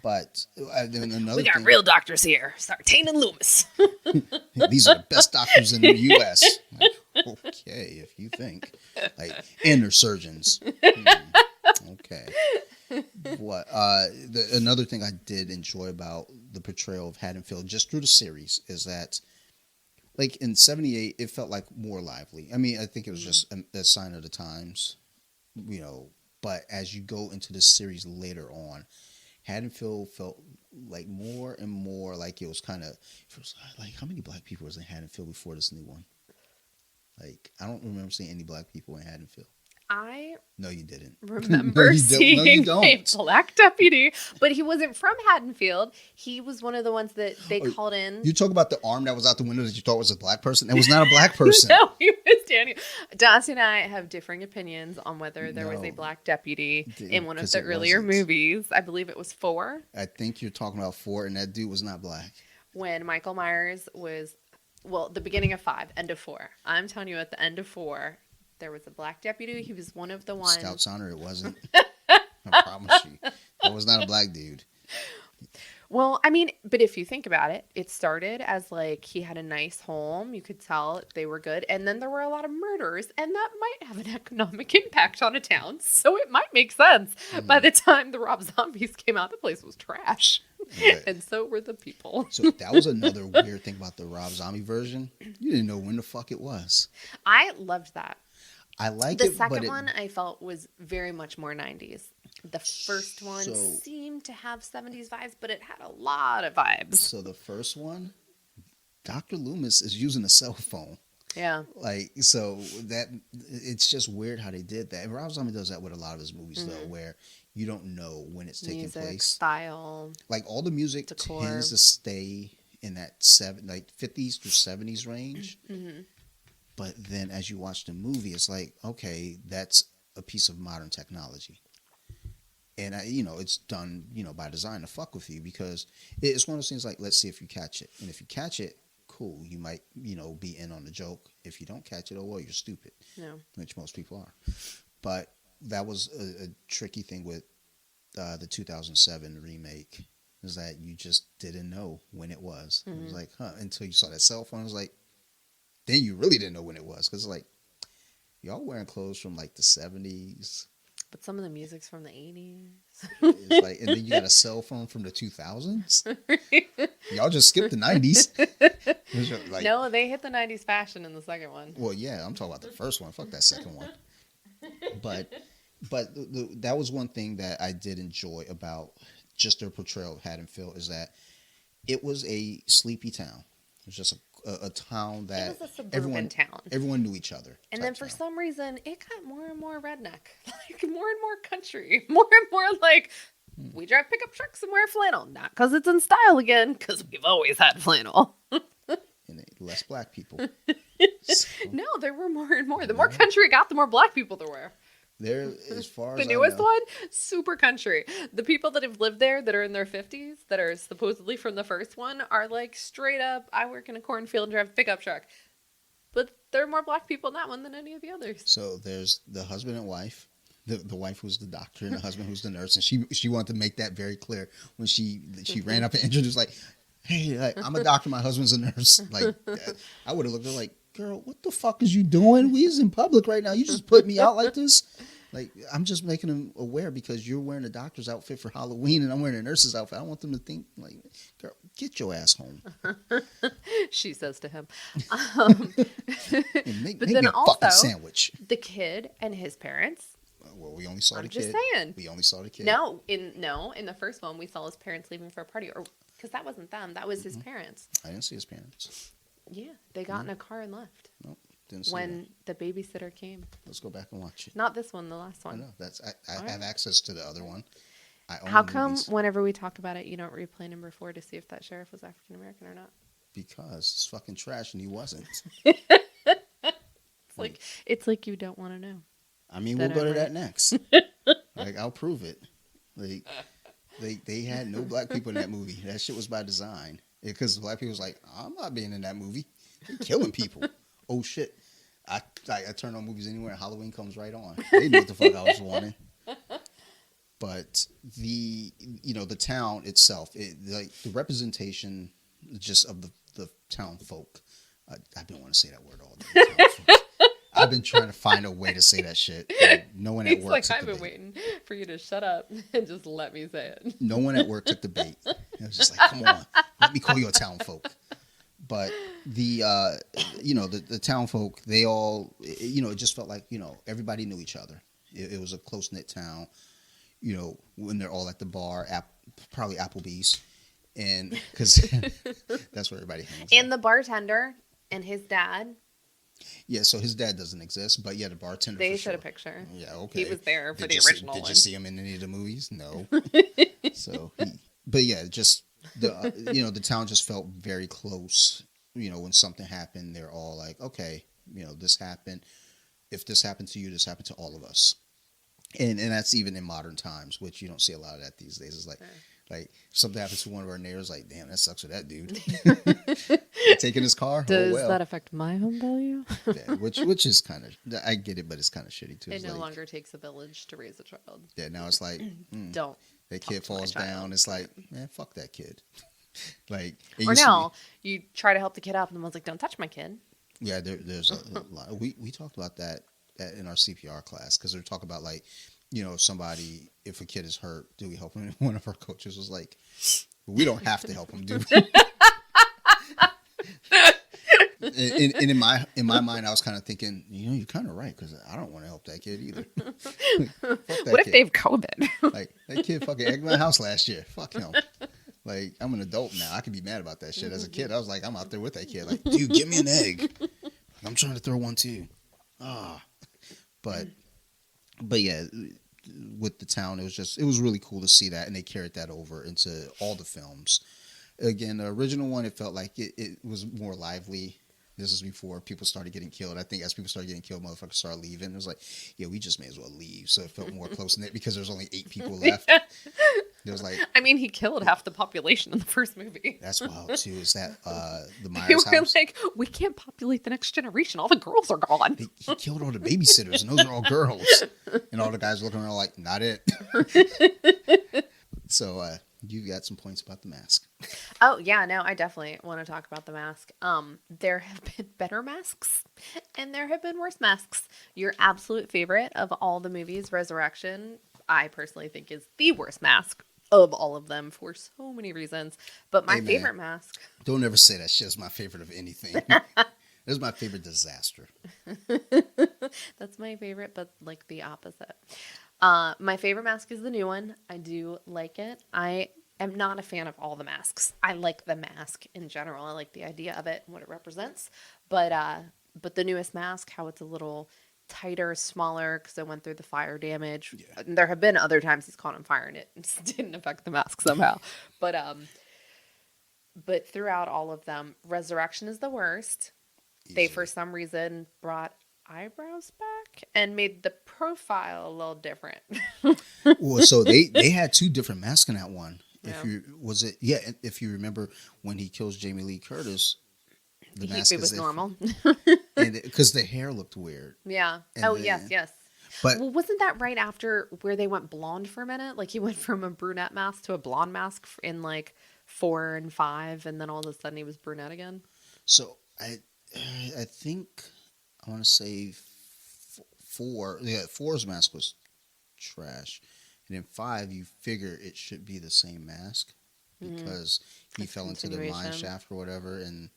But we got real doctors here. Sartain and Loomis. These are the best doctors in the U.S. Like, okay, if you think. Like, and they're surgeons. Okay. What another thing I did enjoy about the portrayal of Haddonfield just through the series is that, like, in 78 it felt like more lively. I mean, I think it was just a sign of the times, but as you go into the series later on, Haddonfield felt like more and more like it was like, how many black people was in Haddonfield before this new one? Like, I don't remember seeing any black people in Haddonfield. No, you didn't. Remember seeing a black deputy, but he wasn't from Haddonfield. He was one of the ones that they called in. You talk about the arm that was out the window that you thought was a black person? It was not a black person. No, he was Daniel. Darcy and I have differing opinions on whether there was a black deputy in one of the earlier movies. I believe it was 4. I think you're talking about 4, and that dude was not black. When Michael Myers was, the beginning of 5, end of 4. I'm telling you, at the end of 4, there was a black deputy. He was one of the ones. Scout's honor, it wasn't. I promise you. That was not a black dude. Well, I mean, but if you think about it, it started as like he had a nice home. You could tell they were good. And then there were a lot of murders, and that might have an economic impact on a town. So it might make sense. By the time the Rob Zombies came out, the place was trash. Right. And so were the people. So that was another weird thing about the Rob Zombie version. You didn't know when the fuck it was. I loved that. I like it. The second one I felt was very much more 90s. The first one seemed to have 70s vibes, but it had a lot of vibes. So the first one, Dr. Loomis is using a cell phone. Yeah. Like, so that it's just weird how they did that. And Rob Zombie does that with a lot of his movies, though, where you don't know when it's taking place. Style. Like, all the music decor. Tends to stay in that 50s to 70s range. Mm-hmm. But then as you watch the movie, it's like, okay, that's a piece of modern technology. And, it's done, by design to fuck with you, because it's one of those things like, let's see if you catch it. And if you catch it, cool. You might, be in on the joke. If you don't catch it, oh, well, you're stupid. Yeah. Which most people are. But that was a tricky thing with the 2007 remake, is that you just didn't know when it was. Mm-hmm. It was like, until you saw that cell phone. It was like, then you really didn't know when it was, because like y'all wearing clothes from like the 70s. But some of the music's from the 80s. It's like, and then you got a cell phone from the 2000s. Y'all just skipped the 90s. Like, No, they hit the 90s fashion in the second one. well, yeah, I'm talking about the first one. Fuck that second one. But that was one thing that I did enjoy about just their portrayal of Haddonfield is that it was a sleepy town. It was just a town that It was a suburban town. Everyone knew each other. And then for town. some reason, it got more and more redneck. Like, more and more country. More and more like, we drive pickup trucks and wear flannel. Not because it's in style again, because we've always had flannel. And less black people. So, No, there were more and more. The more country it got, the more black people there were. there, as far as The I newest know, one, super country. The people that have lived there that are in their 50s, that are supposedly from the first one, are like straight up, I work in a cornfield and drive a pickup truck. But there are more black people in that one than any of the others. So there's the husband and wife. The wife was the doctor and the husband who's the nurse, and she wanted to make that very clear when she ran up and introduced like, "Hey, like, I'm a doctor. My husband's a nurse." Like, I would have looked at her like, "Girl, what the fuck is you doing? We is in public right now. You just put me out like this." Like, I'm just making them aware because you're wearing a doctor's outfit for Halloween and I'm wearing a nurse's outfit. I don't want them to think like, "Girl, get your ass home." She says to him. Make But me then a fucking also, sandwich. the kid and his parents. Well, we only saw the I'm kid. just saying. We only saw the kid. No, in the first one, we saw his parents leaving for a party, or because that wasn't them, that was his parents. I didn't see his parents. Yeah, they got in a car and left Nope, didn't see when that. the babysitter came. Let's go back and watch it. Not this one, the last I one. know I Alright. have access to the other one. I own How the come movies whenever we talk about it, you don't replay number 4 to see if that sheriff was African American or not? because it's fucking trash and he wasn't. It's like you don't want to know. I mean, That we'll go to I'm that next. Like, I'll prove it. Like, they had no black people in that movie. That shit was by design. Because black people was like, I'm not being in that movie. They're killing people. Oh shit. I turn on movies anywhere and Halloween comes right on. They knew what the fuck I was wanting. But the town itself, like the representation just of the town folk. I've been wanting to say that word all day. Town folk. I've been trying to find a way to say that shit. No one at He's work like, took I've the been bait. waiting for you to shut up and just let me say it. No one at work took the bait. It was just like, come on, let me call you a town folk. But the town folk, they all, it just felt like, everybody knew each other. It was a close-knit town, when they're all at the bar, probably Applebee's. And because that's where everybody hangs And out. the bartender and his dad, Yeah, so his dad doesn't exist, but yeah, the bartender they for showed sure. a picture. Yeah, okay. He was there for Did the you original Did one. you see him in any of the movies? No. So, but yeah, just the the town just felt very close. When something happened, they're all like, okay, this happened. If this happened to you, this happened to all of us. And that's even in modern times, which you don't see a lot of that these days. It's like, if something happens to one of our neighbors, like, damn, that sucks for that dude. Taking his car. Does oh, well. that affect my home value? Yeah, which is kind of, I get it, but it's kind of shitty too. It It's no like, longer takes a village to raise a child. yeah, now it's like, Don't. that kid to my falls child. down. It's like, man, fuck that kid. Like, it Or used to no, you try to help the kid up, and the one's like, "Don't touch my kid." be- yeah, there's a lot. We talked about that in our CPR class because they're talking about like, somebody, if a kid is hurt, do we help him? And one of our coaches was like, we don't have to help him, dude. And in my mind, I was kind of thinking, you're kind of right because I don't want to help that kid either. Fuck that What if kid. they've COVID? Like, that kid fucking egged my house last year. Fuck him. Like, I'm an adult now. I can be mad about that shit. As a kid, I was like, I'm out there with that kid. Like, dude, give me an egg. I'm trying to throw one too. But yeah, with the town, it was really cool to see that, and they carried that over into all the films. Again, the original one, it felt like it was more lively. This is before people started getting killed. I think as people started getting killed, motherfuckers started leaving. It was like, yeah, we just may as well leave. So it felt more close-knit because there's only 8 people left. There was like, I mean, he killed half the population in the first movie. that's wild too. Is that the They Myers were house? like, we can't populate the next generation. All the girls are gone. He killed all the babysitters, and those are all girls. And all the guys looking around like, not it. So You got some points about the mask. Oh yeah, no, I definitely want to talk about the mask. There have been better masks, and there have been worse masks. Your absolute favorite of all the movies, Resurrection, I personally think is the worst mask of all of them for so many reasons. But my Hey man, favorite mask, don't ever say that shit's my favorite of anything. It's my favorite disaster. that's my favorite, but like the opposite. My favorite mask is the new one. I do like it. I am not a fan of all the masks. I like the mask in general. I like the idea of it and what it represents. But the newest mask, how it's a little tighter, smaller because I went through the fire damage. Yeah, And there have been other times he's caught on fire and it didn't affect the mask somehow. But throughout all of them, Resurrection is the worst. They for easily. some reason brought eyebrows back and made the profile a little different. Well, so they had two different masks in that one. If Yeah. you was it yeah, if you remember when he kills Jamie Lee Curtis, the mask It is was if normal. and because the hair looked weird, Yeah. and Oh, yes, then yes. but Well, wasn't that right after where they went blonde for a minute? Like he went from a brunette mask to a blonde mask in like 4 and 5, and then all of a sudden he was brunette again. so I think I want to say four. Yeah, four's mask was trash, and in five you figure it should be the same mask Mm-hmm. because he It's a fell into the mine continuation. shaft or whatever and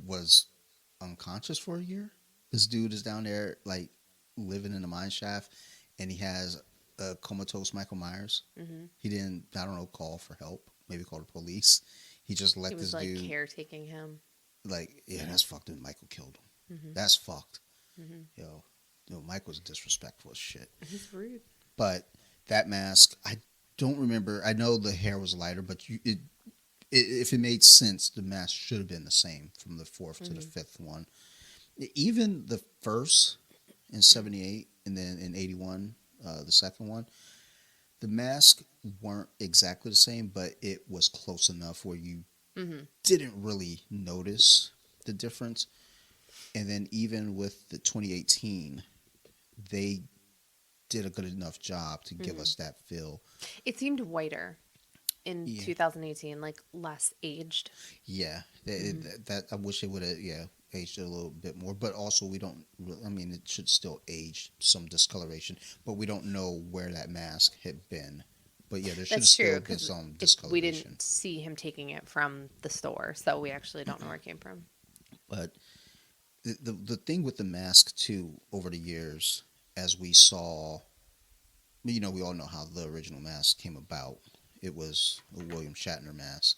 was unconscious for a year. This dude is down there like living in a mine shaft, and he has a comatose Michael Myers. Mm-hmm. He didn't, I don't know, call for help. Maybe call the police. He just He let was this like dude caretaking him. like, yeah, that's fucked. And Michael killed him. Mm-hmm. That's fucked. Mm-hmm. Yo, Mike was disrespectful as shit. He's rude. But that mask, I don't remember. I know the hair was lighter, but if it made sense, the mask should have been the same from the fourth to the Mm-hmm. fifth one. Even the first in '78 and then in '81, the second one, the masks weren't exactly the same, but it was close enough where you Mm-hmm. didn't really notice the difference. And then even with the 2018, they did a good enough job to give Mm-hmm. us that feel. It seemed whiter in Yeah, 2018, like less aged. yeah. Mm-hmm. That I wish it would have aged it a little bit more. But also we don't. I mean, it should still age some discoloration, but we don't know where that mask had been. But yeah, there should have That's true still been because some we discoloration. didn't see him taking it from the store, so we actually don't know where it came from. But the thing with the mask too, over the years, as we saw, we all know how the original mask came about. It was a William Shatner mask.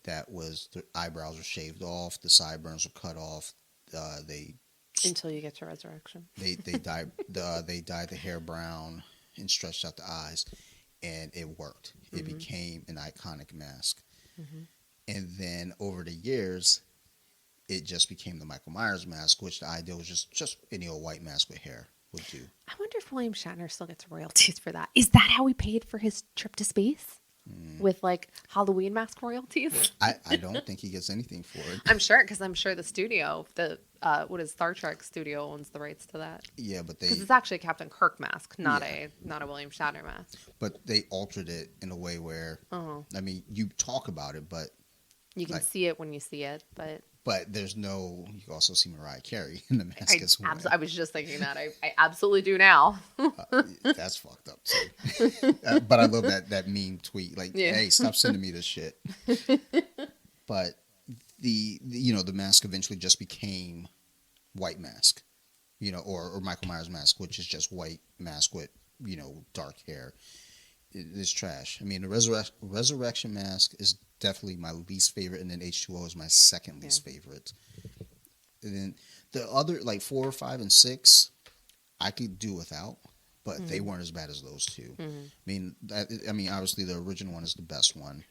That was the eyebrows were shaved off, the sideburns were cut off. They Until you get to Resurrection. dyed the hair brown and stretched out the eyes, and it worked. It Mm-hmm. became an iconic mask. Mm-hmm. And then over the years, it just became the Michael Myers mask, which the idea was just any old white mask with hair would do. I wonder if William Shatner still gets royalties for that. Is that how he paid for his trip to space? Mm. With like Halloween mask royalties? I don't think he gets anything for it. Because I'm sure the studio, what is Star Trek studio owns the rights to that. Yeah, but Because it's actually a Captain Kirk mask, not yeah, a William Shatner mask. they altered it in a way where Oh, I mean you talk about it, but you can like see it when you see it, but there's no. You can also see Mariah Carey in the mask as well. I was just thinking that. I absolutely do now. That's fucked up too. But I love that meme tweet. Like, Yeah. hey, stop sending me this shit. But the mask eventually just became white mask, or Michael Myers mask, which is just white mask with dark hair. It's trash. I mean, the resurrection mask is definitely my least favorite, and then H2O is my second least favorite. And then the other like 4, 5, and 6, I could do without, but they Mm-hmm. weren't as bad as those two. Mm-hmm. I mean, obviously the original one is the best one.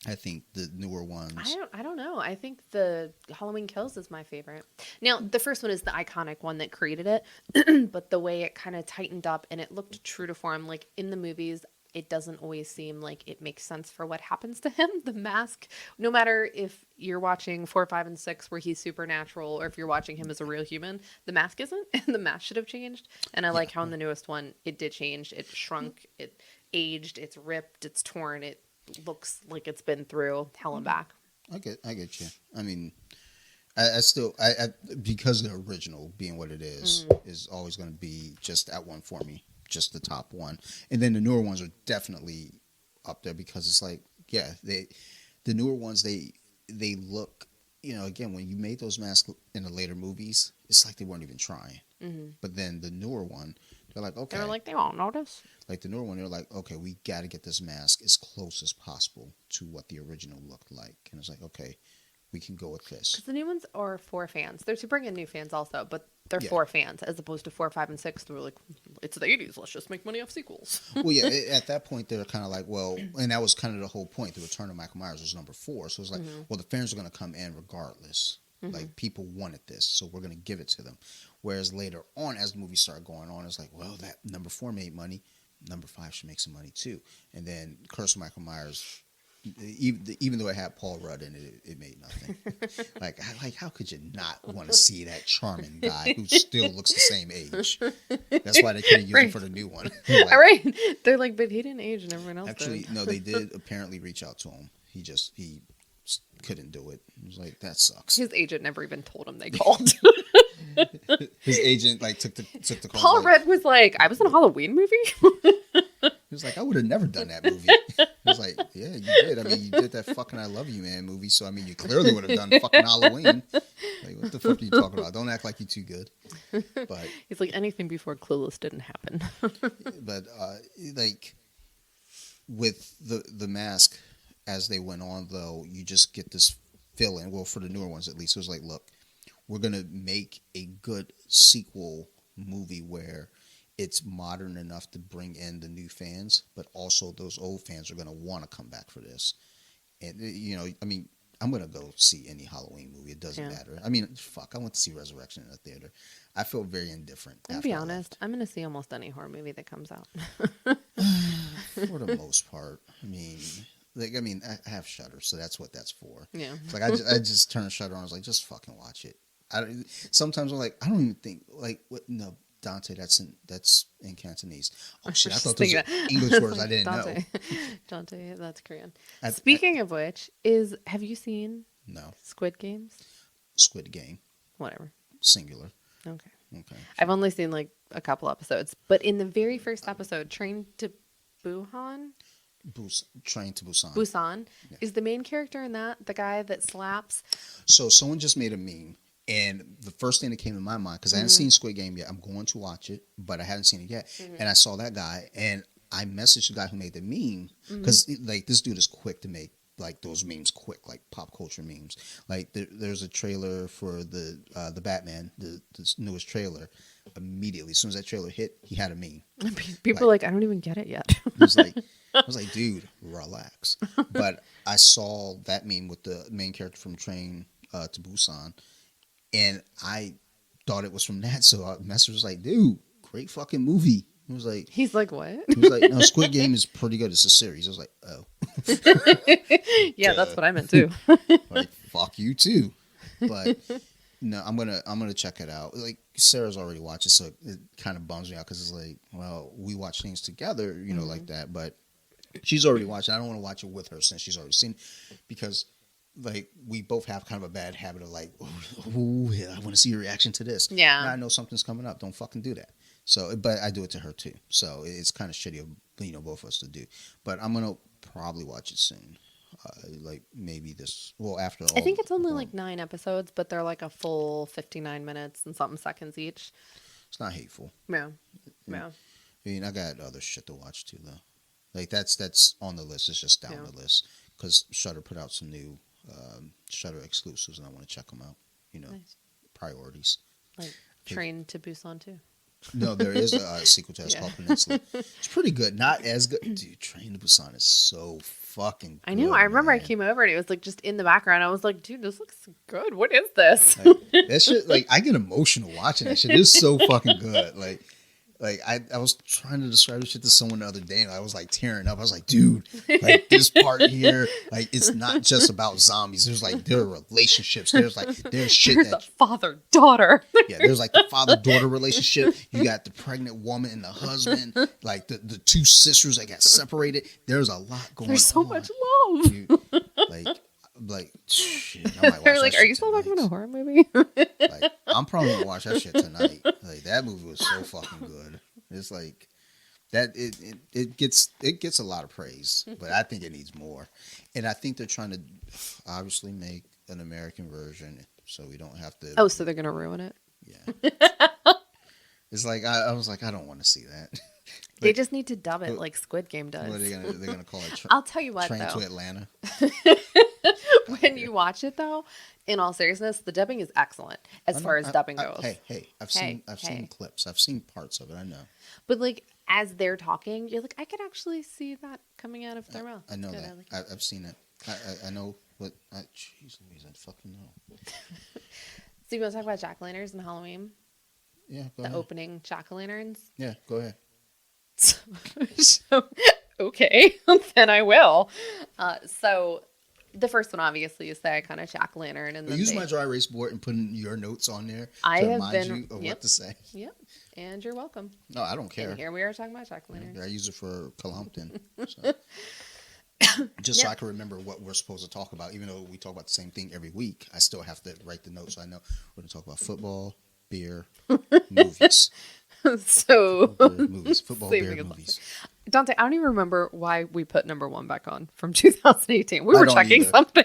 I think the newer ones. I don't know. I think the Halloween Kills is my favorite. Now, the first one is the iconic one that created it, but the way it kind of tightened up and it looked true to form, like in the movies, it doesn't always seem like it makes sense for what happens to him. The mask, no matter if you're watching 4, 5, and 6 where he's supernatural or if you're watching him as a real human, the mask isn't, and the mask should have changed. And I Yeah. like how in the newest one it did change. It shrunk, it aged, it's ripped, it's torn, it looks like it's been through hell and back. I get you. I mean, I still, I because the original being what it is always going to be just that one for me, just the top one. And then the newer ones are definitely up there because it's like, yeah, the newer ones, they look, again, when you made those masks in the later movies, it's like they weren't even trying. But then the newer one, they're like, okay. They were like, they won't notice. Like the newer one, they're like, okay, we got to get this mask as close as possible to what the original looked like. And it's like, okay, we can go with this. Because the new ones are for fans. They're to bring in new fans also, but they're Yeah. for fans as opposed to 4, 5, and 6. They were like, it's the 80s. Let's just make money off sequels. Well, yeah, at that point, they're kind of like, well, and that was kind of the whole point. The Return of Michael Myers was number 4. So it's like, well, the fans are going to come in regardless. Like, people wanted this, so we're going to give it to them. Whereas later on, as the movie started going on, it's like, well, that number 4 made money. Number 5 should make some money, too. And then Curse of Michael Myers, even though it had Paul Rudd in it, it made nothing. like, how could you not want to see that charming guy who still looks the same age? That's why they couldn't use him for the new one. Like, All right. They're like, but he didn't age and everyone else actually, did. no, they did apparently reach out to him. He couldn't do it. He was like, that sucks. His agent never even told him they called. His agent took the call. Paul Rudd was like, I was in a Halloween movie? He was like, I would have never done that movie. He was like, yeah, you did. I mean, you did that fucking I Love You Man movie, so I mean, you clearly would have done fucking Halloween. Like, what the fuck are you talking about? Don't act like you're too good. But He's like, anything before Clueless didn't happen. but like with the mask, as they went on, though, you just get this feeling. Well, for the newer ones at least, it was like, look, we're gonna make a good sequel movie where it's modern enough to bring in the new fans, but also those old fans are gonna want to come back for this. And I mean, I'm gonna go see any Halloween movie. It doesn't matter. I mean, fuck, I went to see Resurrection in the theater. I feel very indifferent. I'll be honest, I'm going to see almost any horror movie that comes out. For the most part. I mean, I have Shudder, so that's what that's for. Yeah. It's like I just turned Shudder on. I was like, just fucking watch it. Sometimes I'm like, I don't even think like what. No, Dante, that's in Cantonese. Oh shit, I thought those were English words. I didn't know. Dante, that's Korean. I- Speaking of which, have you seen No, Squid Games? Squid Game, Whatever. singular. Okay. Okay. I've only seen like a couple episodes, but in the very first episode, Train to Busan, Train to Busan. Busan Yeah. is the main character in that the guy that slaps. So someone just made a meme, and the first thing that came to my mind, because I hadn't seen Squid Game yet, I'm going to watch it, but I hadn't seen it yet, and I saw that guy, and I messaged the guy who made the meme, because like this dude is quick to make like those memes quick, like pop culture memes. Like there's a trailer for the Batman, the newest trailer. Immediately, as soon as that trailer hit, he had a meme. People are like, I don't even get it yet. I was like, dude, relax. But I saw that meme with the main character from Train to Busan, and I thought it was from that. So I messaged was like, dude, great fucking movie. He was like, He's like, what? he was like, no, Squid Game is pretty good. It's a series. I was like, oh, Yeah, that's what I meant too. like fuck you too. But no, I'm gonna check it out. Like Sarah's already watched it, so it kind of bums me out because it's like, well, we watch things together, like that. But she's already watched it. I don't want to watch it with her since she's already seen it, because like we both have kind of a bad habit of like, oh yeah, I want to see your reaction to this. Yeah. And I know something's coming up. Don't fucking do that. So, but I do it to her too. So it's kind of shitty of both of us to do. But I'm gonna probably watch it soon. Like maybe after all. I think it's only like 9 episodes, but they're like a full 59 minutes and something seconds each. It's not hateful. Yeah. Yeah. I mean, I got other shit to watch too, though. Like that's on the list. It's just down the list because Shudder put out some new Shudder exclusives, and I want to check them out. Nice. Priorities. Like Train to Busan too. No, there is a sequel to it. It's called Peninsula. It's pretty good. Not as good. Dude, Train to Busan is so fucking good. I know. I remember man. I came over and it was like just in the background. I was like, dude, this looks good. What is this? Like, that shit, like, I get emotional watching that shit. It's so fucking good. Like Like I was trying to describe this shit to someone the other day, and I was like tearing up. I was like, dude, like this part here, like it's not just about zombies. There are relationships. There's shit There's that a father-daughter. yeah, there's like the father-daughter relationship. You got the pregnant woman and the husband, like the two sisters that got separated. There's a lot going on. There's so much love. Dude, like shit. I might watch They're that like, shit are you still tonight. talking about a horror movie? Like, I'm probably gonna watch that shit tonight. Like that movie was so fucking good. It's like that. It gets a lot of praise, but I think it needs more. And I think they're trying to obviously make an American version, so we don't have to. Oh, so they're gonna ruin it? Yeah. It's like I was like, I don't want to see that. They just need to dub it like Squid Game does. What are they're gonna call it? I'll tell you what, Train though. to Atlanta. When you watch it, though, in all seriousness, the dubbing is excellent as far as dubbing goes. Hey, I've seen clips. I've seen parts of it. I know. But like as they're talking, you're like, I could actually see that coming out of their mouth. I know Good, that. like I've seen it. I know what. Jeez Louise, I fucking know. So you want to talk about jack-o'-lanterns and Halloween? Yeah, go The ahead. opening jack-o'-lanterns? Yeah, go ahead. So, okay, then I will. So the first one, obviously, is the iconic jack-o'-lantern. And then Use my dry erase board and put in your notes on there I to have remind been- you of yep. what to say. Yep, and you're welcome. No, I don't care. And here we are talking about jack-o'-lanterns. I use it for Columpton. So. Just so I can remember what we're supposed to talk about. Even though we talk about the same thing every week, I still have to write the notes so I know we're going to talk about football, beer, movies. So, Football, Same beer, thing as movies. Dante, I don't even remember why we put number one back on from 2018. We I were don't checking either. something.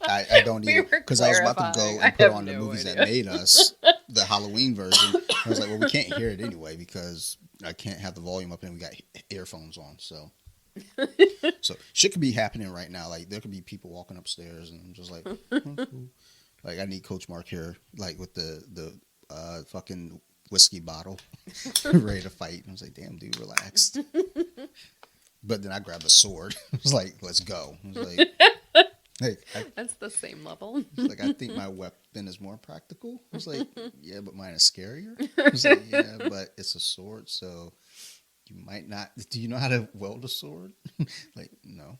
I don't We either. were Because I was about to go clarifying. and I put have on the no movies idea. that made us the Halloween version. I was like, well, we can't hear it anyway because I can't have the volume up and we got earphones on. So shit could be happening right now. Like there could be people walking upstairs and I'm just like, oh, cool. Like I need Coach Mark here, like with the fucking whiskey bottle, ready to fight. And I was like, damn, dude, relax. But then I grabbed a sword. I was like, let's go. I was like, hey, That's the same level. I think my weapon is more practical. I was like, yeah, but mine is scarier. I was like, yeah, but it's a sword, so you might not. Do you know how to weld a sword? Like, no.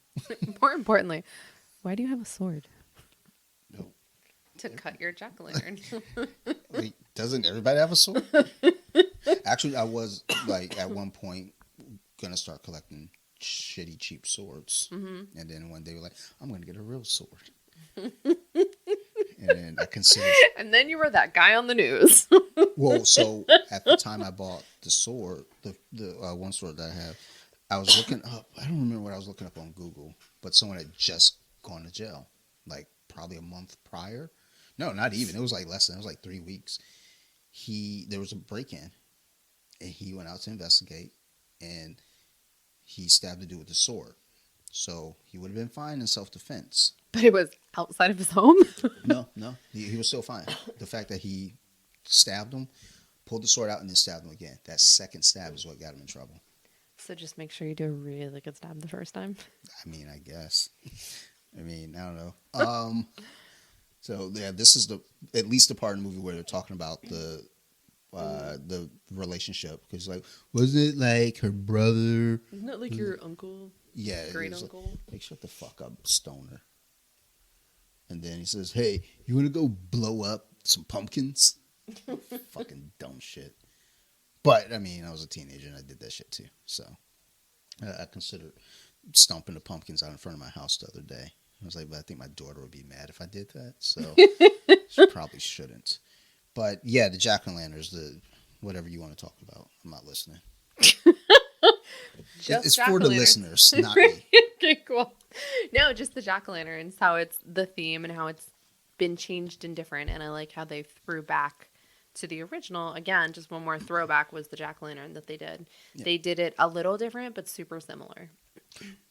More importantly, why do you have a sword? No. To cut your jack-o'-lantern. Like, doesn't everybody have a sword? Actually, I was like at one point gonna start collecting shitty cheap swords, and then one day we're like, I'm gonna get a real sword. And then I considered. And then you were that guy on the news. Well, so at the time I bought the sword, the one sword that I have, I was looking up. I don't remember what I was looking up on Google, but someone had just gone to jail, like probably a month prior. No, not even. It was like less than. It was like 3 weeks. There was a break-in, and he went out to investigate, and he stabbed the dude with a sword. So he would have been fine in self-defense. But it was outside of his home. No, he was still fine. The fact that he stabbed him, pulled the sword out, and then stabbed him again. That second stab is what got him in trouble. So just make sure you do a really good stab the first time. I mean, I guess. I don't know. So yeah, this is at least the part of the movie where they're talking about the relationship, because like, was it like her brother? Isn't it like your uncle? Yeah, Great it was uncle? like, shut the fuck up, stoner. And then he says, "Hey, you want to go blow up some pumpkins?" Fucking dumb shit. But I mean, I was a teenager and I did that shit too. So I considered stomping the pumpkins out in front of my house the other day. I was like, but I think my daughter would be mad if I did that. So she probably shouldn't. But yeah, the jack-o'-lanterns, the whatever you want to talk about, I'm not listening. It's for the listeners, not me. Okay, cool. No, just the jack-o'-lanterns, how it's the theme and how it's been changed and different. And I like how they threw back to the original. Again, just one more throwback was the jack-o'-lantern that they did. Yeah. They did it a little different, but super similar.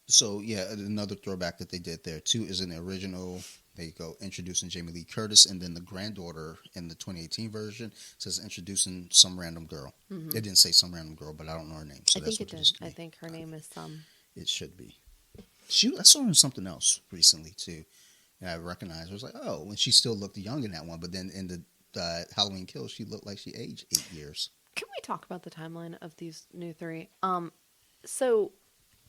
So, yeah, another throwback that they did there, too, is in the original, there you go, introducing Jamie Lee Curtis, and then the granddaughter in the 2018 version says introducing some random girl. Mm-hmm. It didn't say some random girl, but I don't know her name. So I think it did. I think her name is some. It should be. I saw her in something else recently, too. And I recognized her. I was like, oh, and she still looked young in that one, but then in the Halloween Kills, she looked like she aged 8 years. Can we talk about the timeline of these new three? So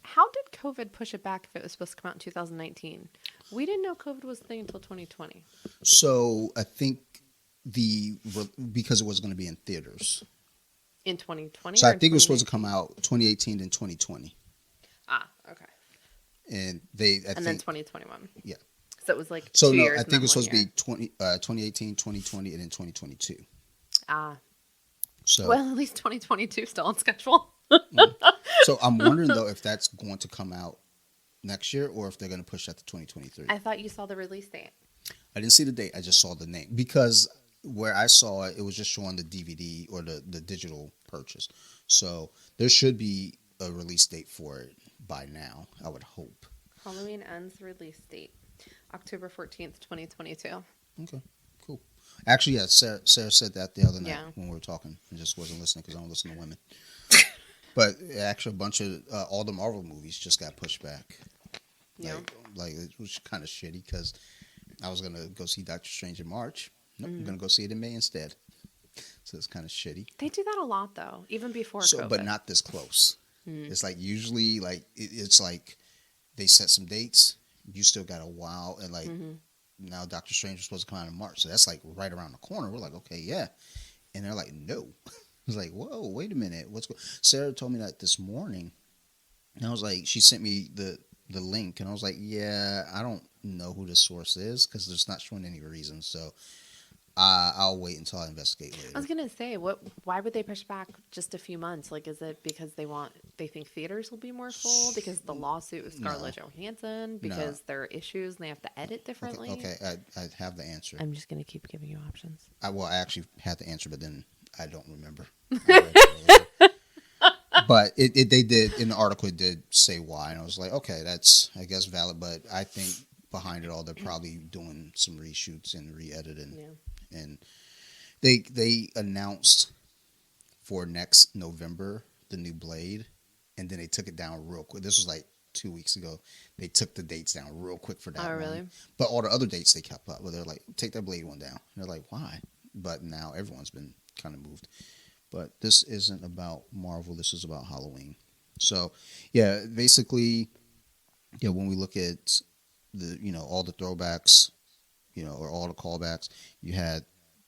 how did COVID push it back if it was supposed to come out in 2019? We didn't know COVID was a thing until 2020. So I think because it was going to be in theaters. In 2020? So or I in think it was supposed to 2019? come out 2018 and 2020, Ah, okay. and And then 2021. yeah. So it was like So 2 no, years I and think then it was one supposed to year. be 2018, 2020, and then 2022. Ah, So well, at least 2022 still on schedule. mm. So I'm wondering though if that's going to come out next year or if they're going to push that to 2023. I thought you saw the release date. I didn't see the date. I just saw the name because where I saw it, it was just showing the DVD or the digital purchase. So there should be a release date for it by now. I would hope. Halloween ends release date October 14th, 2022. Okay, cool. Actually, yeah, Sarah said that the other night Yeah. when we were talking. I just wasn't listening because I don't listen to women. But actually, a bunch of all the Marvel movies just got pushed back. Yeah. Like it was kind of shitty because I was gonna go see Doctor Strange in March. Nope, I'm Mhm. gonna go see it in May instead. So it's kind of shitty. They do that a lot though, even before So, COVID. but not this close. Mm. It's like usually like it's like they set some dates. You still got a while, and like Mhm. now Doctor Strange was supposed to come out in March, so that's like right around the corner. We're like, okay, yeah, and they're like, no. I was like, whoa, wait a minute, what's going? Sarah told me that this morning, and I was like, she sent me the link, and I was like, yeah, I don't know who the source is because it's not showing any reason. So I'll wait until I investigate later. I was gonna say, what? Why would they push back just a few months? Like, is it because they think theaters will be more full because the lawsuit with Scarlett Johansson, because there are issues and they have to edit differently? Okay, I have the answer. I'm just gonna keep giving you options. I actually had the answer, but then I don't remember. I read it earlier. But they did in the article. It did say why, and I was like, okay, that's I guess valid. But I think behind it all, they're probably doing some reshoots and re-editing. Yeah. And they announced for next November the new Blade, and then they took it down real quick. This was like 2 weeks ago. They took the dates down real quick for that Oh, one. really? But all the other dates they kept up. Where they're like, take that Blade one down. And they're like, why? But now everyone's been kind of moved. But this isn't about Marvel. This is about Halloween. So, yeah, basically, yeah, when we look at the all the throwbacks, or all the callbacks, you had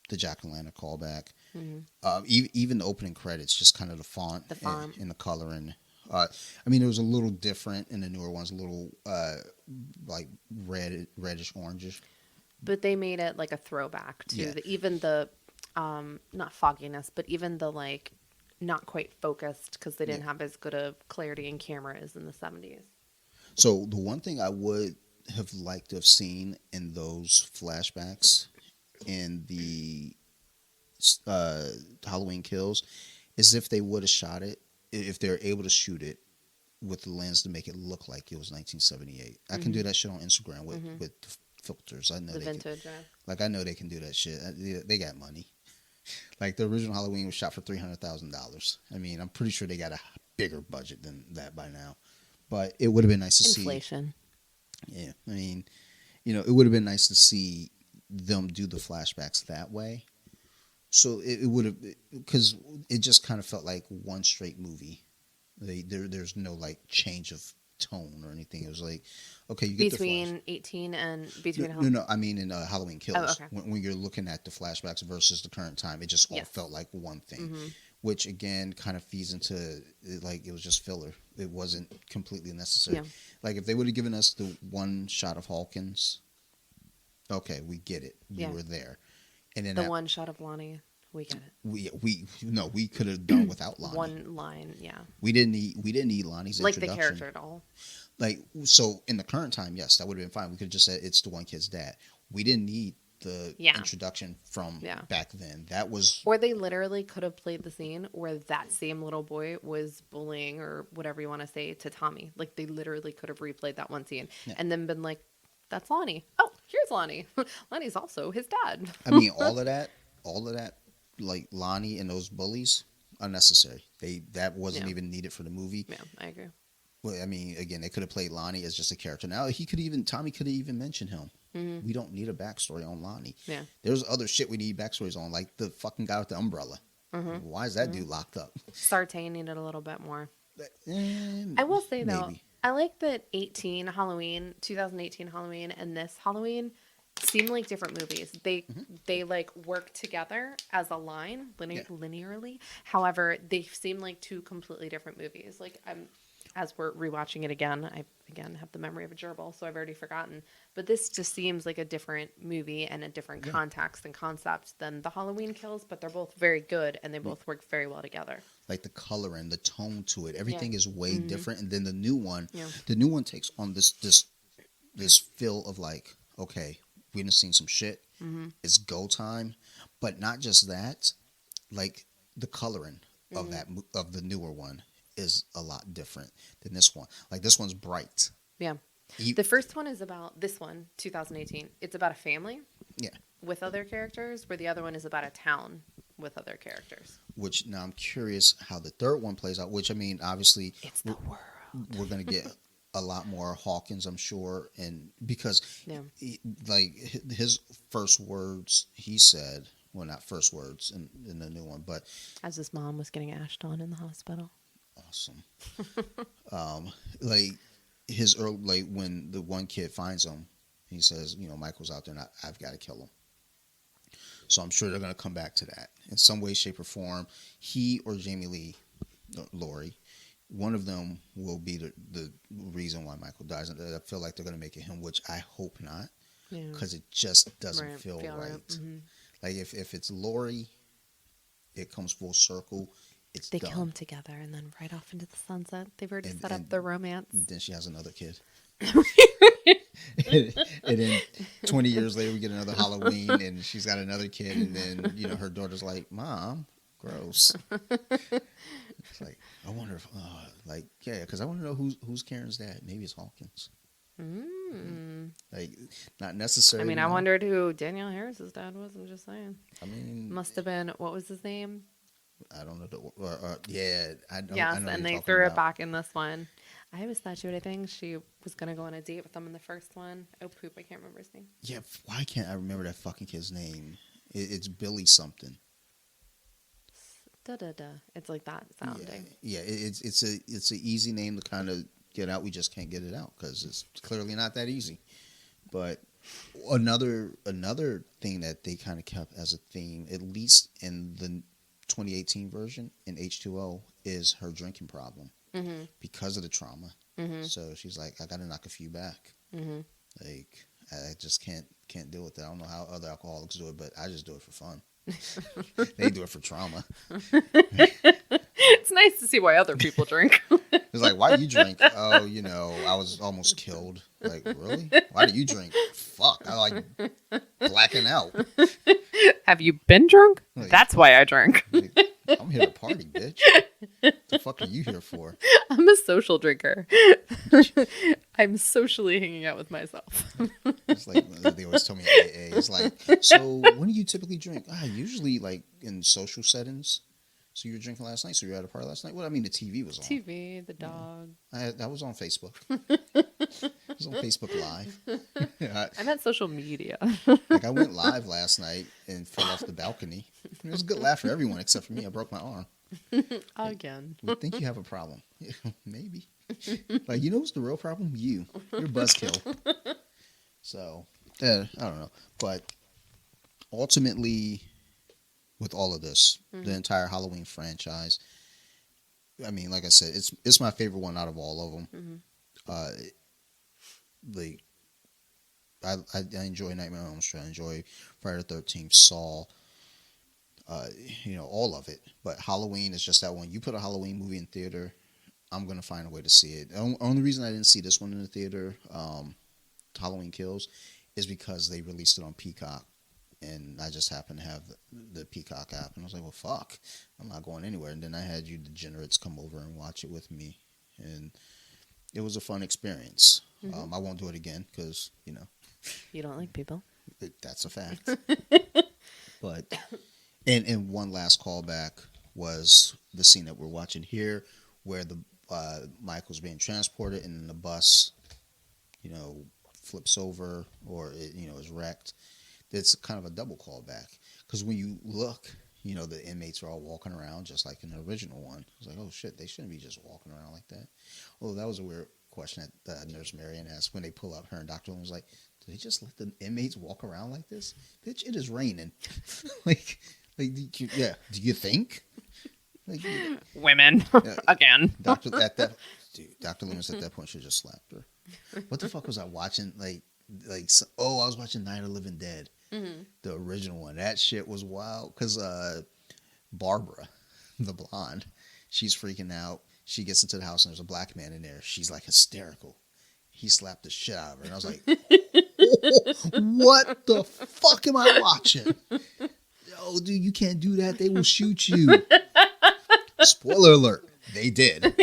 the Jack-o'-lantern callback. Mm-hmm. Even the opening credits, just kind of the font, The and the coloring. I mean, it was a little different in the newer ones, a little like reddish, orangish. But they made it like a throwback to even the not fogginess, but even the like not quite focused because they didn't have as good of clarity in cameras in the 70s. So the one thing I would have liked to have seen in those flashbacks in the Halloween Kills is if they would have shot it, if they're able to shoot it with the lens to make it look like it was 1978. I can do that shit on Instagram with filters. I know The they vintage, can, like I know they can do that shit. They got money. Like the original Halloween was shot for $300,000. I mean, I'm pretty sure they got a bigger budget than that by now. But it would have been nice to see. Inflation. Yeah, I mean, it would have been nice to see them do the flashbacks that way. So it would have, because it just kind of felt like one straight movie. There's no like change of tone or anything. It was like, okay, you get Between 18 and between no, I mean in Halloween Kills. Oh, okay. When you're looking at the flashbacks versus the current time, it just all felt like one thing, which again kind of feeds into like it was just filler. It wasn't completely necessary. Yeah. Like if they would have given us the one shot of Hawkins, okay, we get it. We were there, and then the one shot of Lonnie, we get it. We could have done without Lonnie. One line, yeah. We didn't need Lonnie's Like the introduction. character at all. Like, so in the current time, yes, that would have been fine. We could have just said it's the one kid's dad. We didn't need the introduction from back then. That was... Or they literally could have played the scene where that same little boy was bullying or whatever you want to say to Tommy. Like, they literally could have replayed that one scene and then been like, that's Lonnie. Oh, here's Lonnie. Lonnie's also his dad. I mean, all of that, like Lonnie and those bullies, unnecessary. That wasn't even needed for the movie. Yeah, I agree. Well, I mean, again, they could have played Lonnie as just a character. Now Tommy could have even mentioned him. Mm-hmm. We don't need a backstory on Lonnie. Yeah. There's other shit we need backstories on, like the fucking guy with the umbrella. Mm-hmm. Why is that Mm-hmm. dude locked up? Sartain needed a little bit more. And I will say though, maybe. I like that 2018 Halloween, and this Halloween seem like different movies. Hmm. They like work together as a line Yeah. linearly. However, they seem like two completely different movies. Like I'm as we're rewatching it again, I again have the memory of a gerbil, so I've already forgotten. But this just seems like a different movie and a different Yeah. context and concept than the Halloween Kills, but they're both very good and they Yeah. both work very well together. Like the color and the tone to it, Yeah. everything is way Mm-hmm. different. And then Yeah. the new one takes on this feel of like, okay, we done seen some shit. Mm-hmm. It's go time, but not just that. Like the coloring of Mm-hmm. of the newer one is a lot different than this one. Like this one's bright. Yeah. E- The first one is about this one, 2018. It's about a family yeah. with other characters, where the other one is about a town with other characters. Which now I'm curious how the third one plays out. Which I mean, obviously, It's the world. we're gonna get a lot more Hawkins, I'm sure, and because Yeah. like his first words he said, well, not first words in the new one, but As his mom was getting ashed on in the hospital. awesome. Like his early, like when the one kid finds him, he says, you know, Michael's out there, and I've got to kill him. So I'm sure they're gonna come back to that in some way, shape, or form. He or Jamie Lee, Laurie, one of them will be the reason why Michael dies. And I feel like they're gonna make it him, which I hope not, Yeah. because it just doesn't Right. feel right. Mm-hmm. Like if it's Laurie, it comes full circle. It's They done. kill him together and then right off into the sunset. They've already And- set and- up the romance. Then she has another kid. And then 20 years later, we get another Halloween, and she's got another kid, and then you know her daughter's like, "Mom, gross." It's like I wonder if, like, yeah, because I want to know who's Karen's dad. Maybe it's Hawkins. Mm. Like, not I necessarily. mean, I wondered who Danielle Harris's dad was. I'm just saying. I mean, Must have been, what was his name? I don't know. Yeah, I know. Yes, I know and what they you're threw talking it about. back in this one. I always thought she would. I think she was gonna go on a date with them in the first one. Oh poop! I can't remember his name. Yeah, why can't I remember that fucking kid's name? It's Billy something. Da da da. It's like that sounding. Yeah. It's a easy name to kind of get out. We just can't get it out because it's clearly not that easy. But another thing that they kind of kept as a theme, at least in the 2018 version in H2O, is her drinking problem Mm-hmm. because of the trauma. Mm-hmm. So she's like, I got to knock a few back. Mm-hmm. Like I just can't deal with that. I don't know how other alcoholics do it, but I just do it for fun. They do it for trauma. It's nice to see why other people drink. It's like, why do you drink? Oh, you know, I was almost killed. Like, really? Why do you drink? Fuck, I like blacking out. Have you been drunk? Like, That's why I drink. like, I'm here to party, bitch. The fuck are you here for? I'm a social drinker. I'm socially hanging out with myself. It's like they always tell me AA. It's like, so when do you typically drink? Usually like in social settings. So you were drinking last night. So you were at a party last night. Well, I mean, the TV was on. TV, the dog. I was on Facebook. I was on Facebook Live. I meant social media. Like I went live last night and fell off the balcony. It was a good laugh for everyone except for me. I broke my arm. Again. We think you have a problem. Maybe. Like, you know what's the real problem? You're buzzkill. So, I don't know. But ultimately, with all of this, the entire Halloween franchise, I mean, like I said, it's my favorite one out of all of them. I enjoy Nightmare on Elm Street. I enjoy Friday the 13th, Saw. You know, all of it. But Halloween is just that one. You put a Halloween movie in theater, I'm going to find a way to see it. The only reason I didn't see this one in the theater, Halloween Kills, is because they released it on Peacock. And I just happened to have the Peacock app. And I was like, well, fuck. I'm not going anywhere. And then I had you degenerates come over and watch it with me. And it was a fun experience. I won't do it again because, you know. You don't like people? That's a fact. But, and one last callback was the scene that we're watching here where the Michael's being transported and then the bus, you know, flips over or, it, you know, is wrecked. It's kind of a double callback because when you look, you know, the inmates are all walking around just like in the original one. I was like, oh shit, they shouldn't be just walking around like that. Well, that was a weird question that Nurse Marion asked when they pull up. Her and Dr. Lynn was like, do they just let the inmates walk around like this? Bitch, it is raining. like, yeah. Do you think? Like, Women again. Dr. Loomis at that point should have just slapped her. What the fuck was I watching? I was watching Night of the Living Dead, the original one. That shit was wild because Barbara, the blonde, she's freaking out. She gets into the house and there's a black man in there. She's like hysterical. He slapped the shit out of her, and I was like, "What the fuck am I watching?" Oh, dude, you can't do that. They will shoot you. Spoiler alert, they did.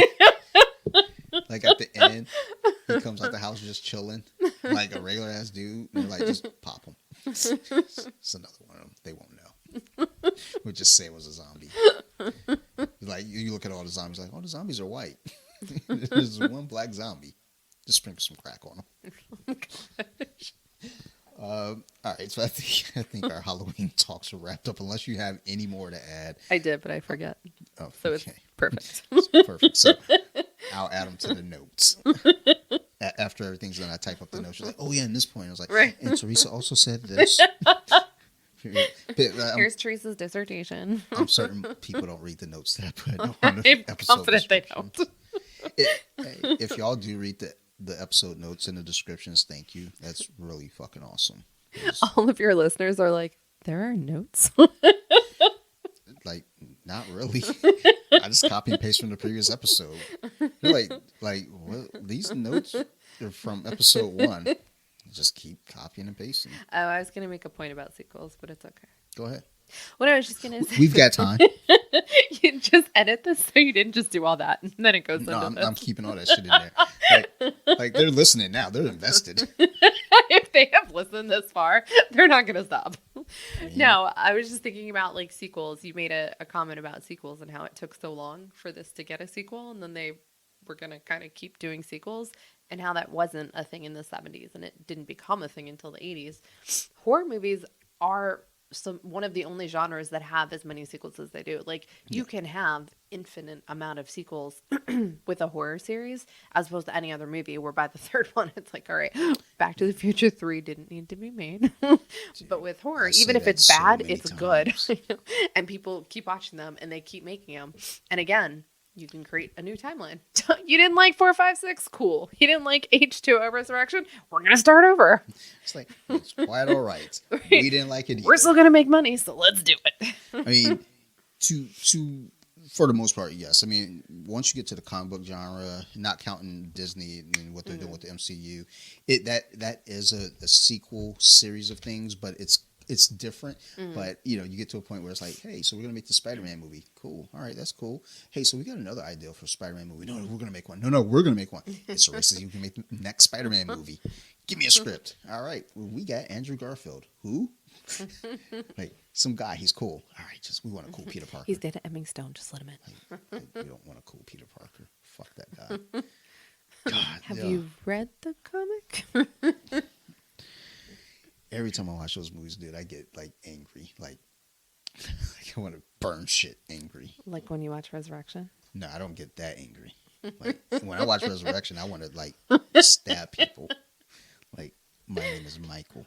Like at the end, he comes out the house just chilling, like a regular ass dude. And they're like, just pop him. It's another one of them. They won't know. We'll just say it was a zombie. Like you look at all the zombies, like, oh, the zombies are white. There's one black zombie. Just sprinkle some crack on them. All right, so I think our Halloween talks are wrapped up. Unless you have any more to add. I did, but I forget. Oh, so it's perfect. It's perfect. So I'll add them to the notes. After everything's done, I type up the notes. She's like, oh yeah, in this point, I was like, right. And Theresa also said this. Here's Teresa's dissertation. I'm certain people don't read the notes that I put on the I'm episode. confident they don't. If y'all do read the episode notes in the descriptions, thank you. That's really fucking awesome. All of your listeners are like, there are notes? Like, not really. I just copy and paste from the previous episode. They're like, what? These notes are from episode 1. Just keep copying and pasting. Oh, I was going to make a point about sequels, but it's okay. Go ahead. What I was just going to say. We've got time. You just edit this so you didn't just do all that. And then it goes into I'm keeping all that shit in there. Like they're listening now. They're invested. If they have listened this far, they're not going to stop. No, I was just thinking about like sequels. You made a comment about sequels and how it took so long for this to get a sequel. And then they were going to kind of keep doing sequels. And how that wasn't a thing in the 70s. And it didn't become a thing until the 80s. Horror movies are one of the only genres that have as many sequels as they do. Like you can have infinite amount of sequels with a horror series as opposed to any other movie where by the third one it's like, all right, Back to the Future 3 didn't need to be made. But with horror, even if it's bad, it's good. And people keep watching them and they keep making them. And again, you can create a new timeline. You didn't like 4, 5, 6? Cool. You didn't like H2O Resurrection? We're going to start over. It's like, it's quite all right. Right. We didn't like it either. We're still going to make money, so let's do it. I mean, for the most part, yes. I mean, once you get to the comic book genre, not counting Disney and what they're doing with the MCU, that is a sequel series of things, but it's different. But you get to a point where it's like, hey, so we're gonna make the Spider-Man movie. Cool. All right, that's cool. Hey, so we got another idea for a Spider-Man movie. No, we're gonna make one. No, we're gonna make one. It's a race you can make the next Spider-Man movie. Give me a script. All right, well, we got Andrew Garfield. Who? Like some guy. He's cool. All right, we want a cool Peter Parker. He's dead at Emming Stone. Just let him in. We don't want a cool Peter Parker. Fuck that guy. God. Have you read the comic? Every time I watch those movies, dude, I get like angry. Like I want to burn shit angry. Like when you watch Resurrection? No, I don't get that angry. Like when I watch Resurrection, I want to like stab people. Like my name is Michael.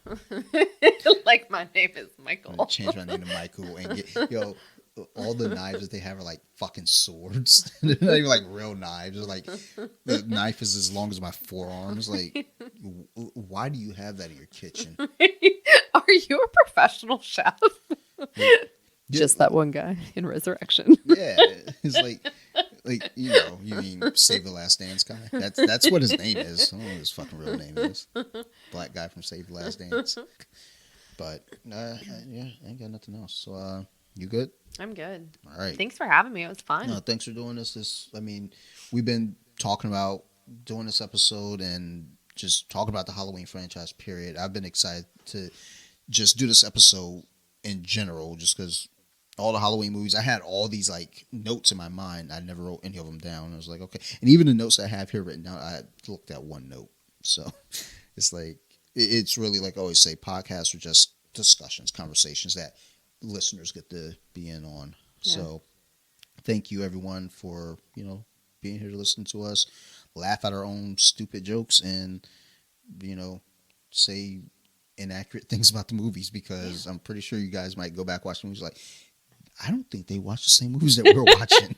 Like my name is Michael. I'm gonna change my name to Michael and get all the knives that they have are like fucking swords. They're not even like real knives. They're like the knife is as long as my forearms. Like, why do you have that in your kitchen? Are you a professional chef? Just that one guy in Resurrection. Yeah, it's like you mean Save the Last Dance guy? That's what his name is. I don't know what his fucking real name is. Black guy from Save the Last Dance. But yeah, I ain't got nothing else. So you good? I'm good. All right. Thanks for having me. It was fun. No, thanks for doing this. I mean, we've been talking about doing this episode and just talking about the Halloween franchise, period. I've been excited to just do this episode in general, just because all the Halloween movies, I had all these like notes in my mind. I never wrote any of them down. I was like, okay. And even the notes I have here written down, I looked at one note. So it's like, it's really like I always say, podcasts are just discussions, conversations that listeners get to be in on. Yeah. So thank you everyone for, being here to listen to us, laugh at our own stupid jokes, and, you know, say inaccurate things about the movies, because I'm pretty sure you guys might go back watching movies like, I don't think they watch the same movies that we're watching.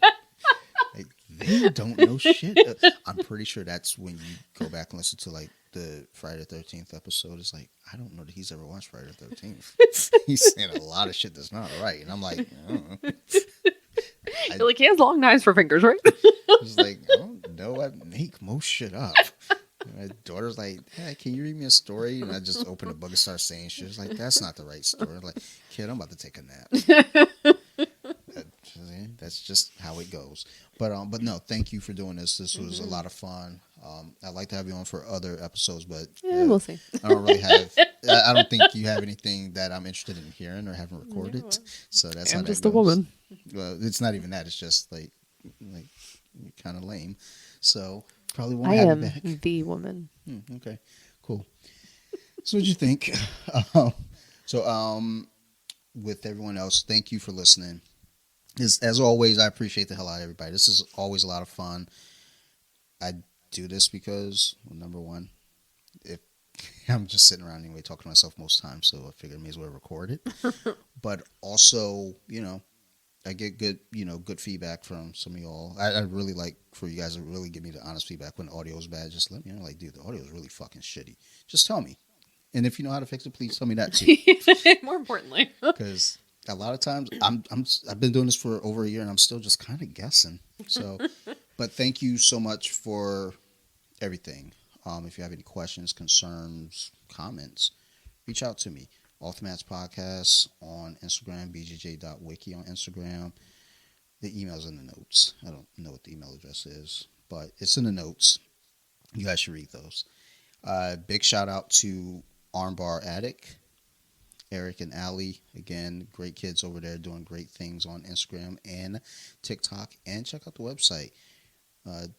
Like, they don't know shit. I'm pretty sure that's when you go back and listen to like the Friday the 13th episode. It's like, I don't know that he's ever watched Friday the 13th. He's saying a lot of shit that's not right. And I'm like, You're like, he has long knives for fingers, right? It's like, I don't know. I make most shit up. My daughter's like, hey, can you read me a story? And I just open a book and start saying shit. She's like, that's not the right story. I'm like, kid, I'm about to take a nap. That's just how it goes. But no, thank you for doing this. This was a lot of fun. I'd like to have you on for other episodes, but we'll see. I don't really have. I don't think you have anything that I'm interested in hearing or haven't recorded. No. So that's I'm how just that a goes. woman. Well, it's not even that. It's just like kind of lame. So probably won't I have am you back. the woman. Okay, cool. So what'd you think? With everyone else, thank you for listening. As always, I appreciate the hell out of everybody. This is always a lot of fun. I do this because, well, number one, if I'm just sitting around anyway talking to myself most times, so I figured I may as well record it. But also, I get good feedback from some of y'all. I really like for you guys to really give me the honest feedback when the audio is bad. Just let me know, like, dude, the audio is really fucking shitty. Just tell me. And if you know how to fix it, please tell me that too. More importantly, because a lot of times I've been doing this for over a year and I'm still just kind of guessing. So, but thank you so much for everything. If you have any questions, concerns, comments, reach out to me. Off the Mats Podcast on Instagram, bjj.wiki on Instagram. The email's in the notes. I don't know what the email address is, but it's in the notes. You guys should read those. Big shout out to Armbar Attic, Eric and Allie. Again, great kids over there doing great things on Instagram and TikTok. And check out the website.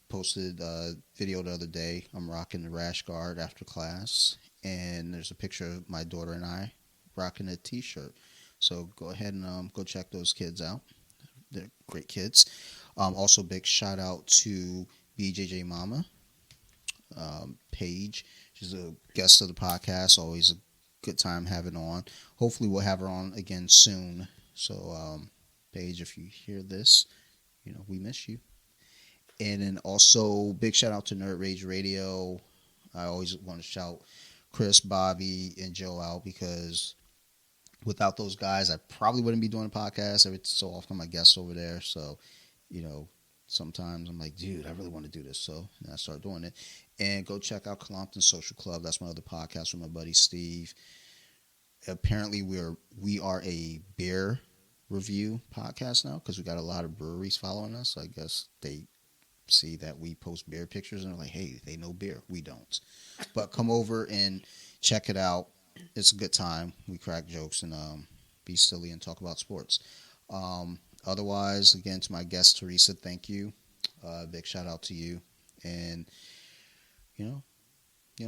Posted a video the other day. I'm rocking the rash guard after class. And there's a picture of my daughter and I rocking a t-shirt. So go ahead and go check those kids out. They're great kids. Also, big shout out to BJJ Mama Paige. She's a guest of the podcast. Always a good time having on. Hopefully we'll have her on again soon. So, Paige, if you hear this, we miss you. And then also big shout out to Nerd Rage Radio. I always want to shout Chris, Bobby, and Joe out because without those guys, I probably wouldn't be doing a podcast. Every so often, my guests over there. So, sometimes I'm like, dude, I really want to do this. So I start doing it. And go check out Colompton Social Club. That's my other podcast with my buddy Steve. Apparently, we are a beer review podcast now because we got a lot of breweries following us. So I guess they see that we post beer pictures and they're like, hey, they know beer. We don't. But come over and check it out. It's a good time. We crack jokes and be silly and talk about sports. Otherwise, again, to my guest, Theresa, thank you. Big shout out to you. And, you know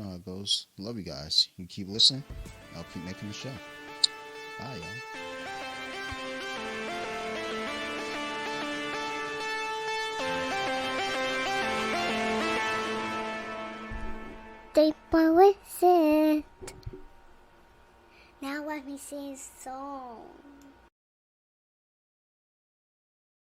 how it goes. Love you guys. You keep listening. I'll keep making the show. Bye, y'all. They were with it. Now let me sing a song.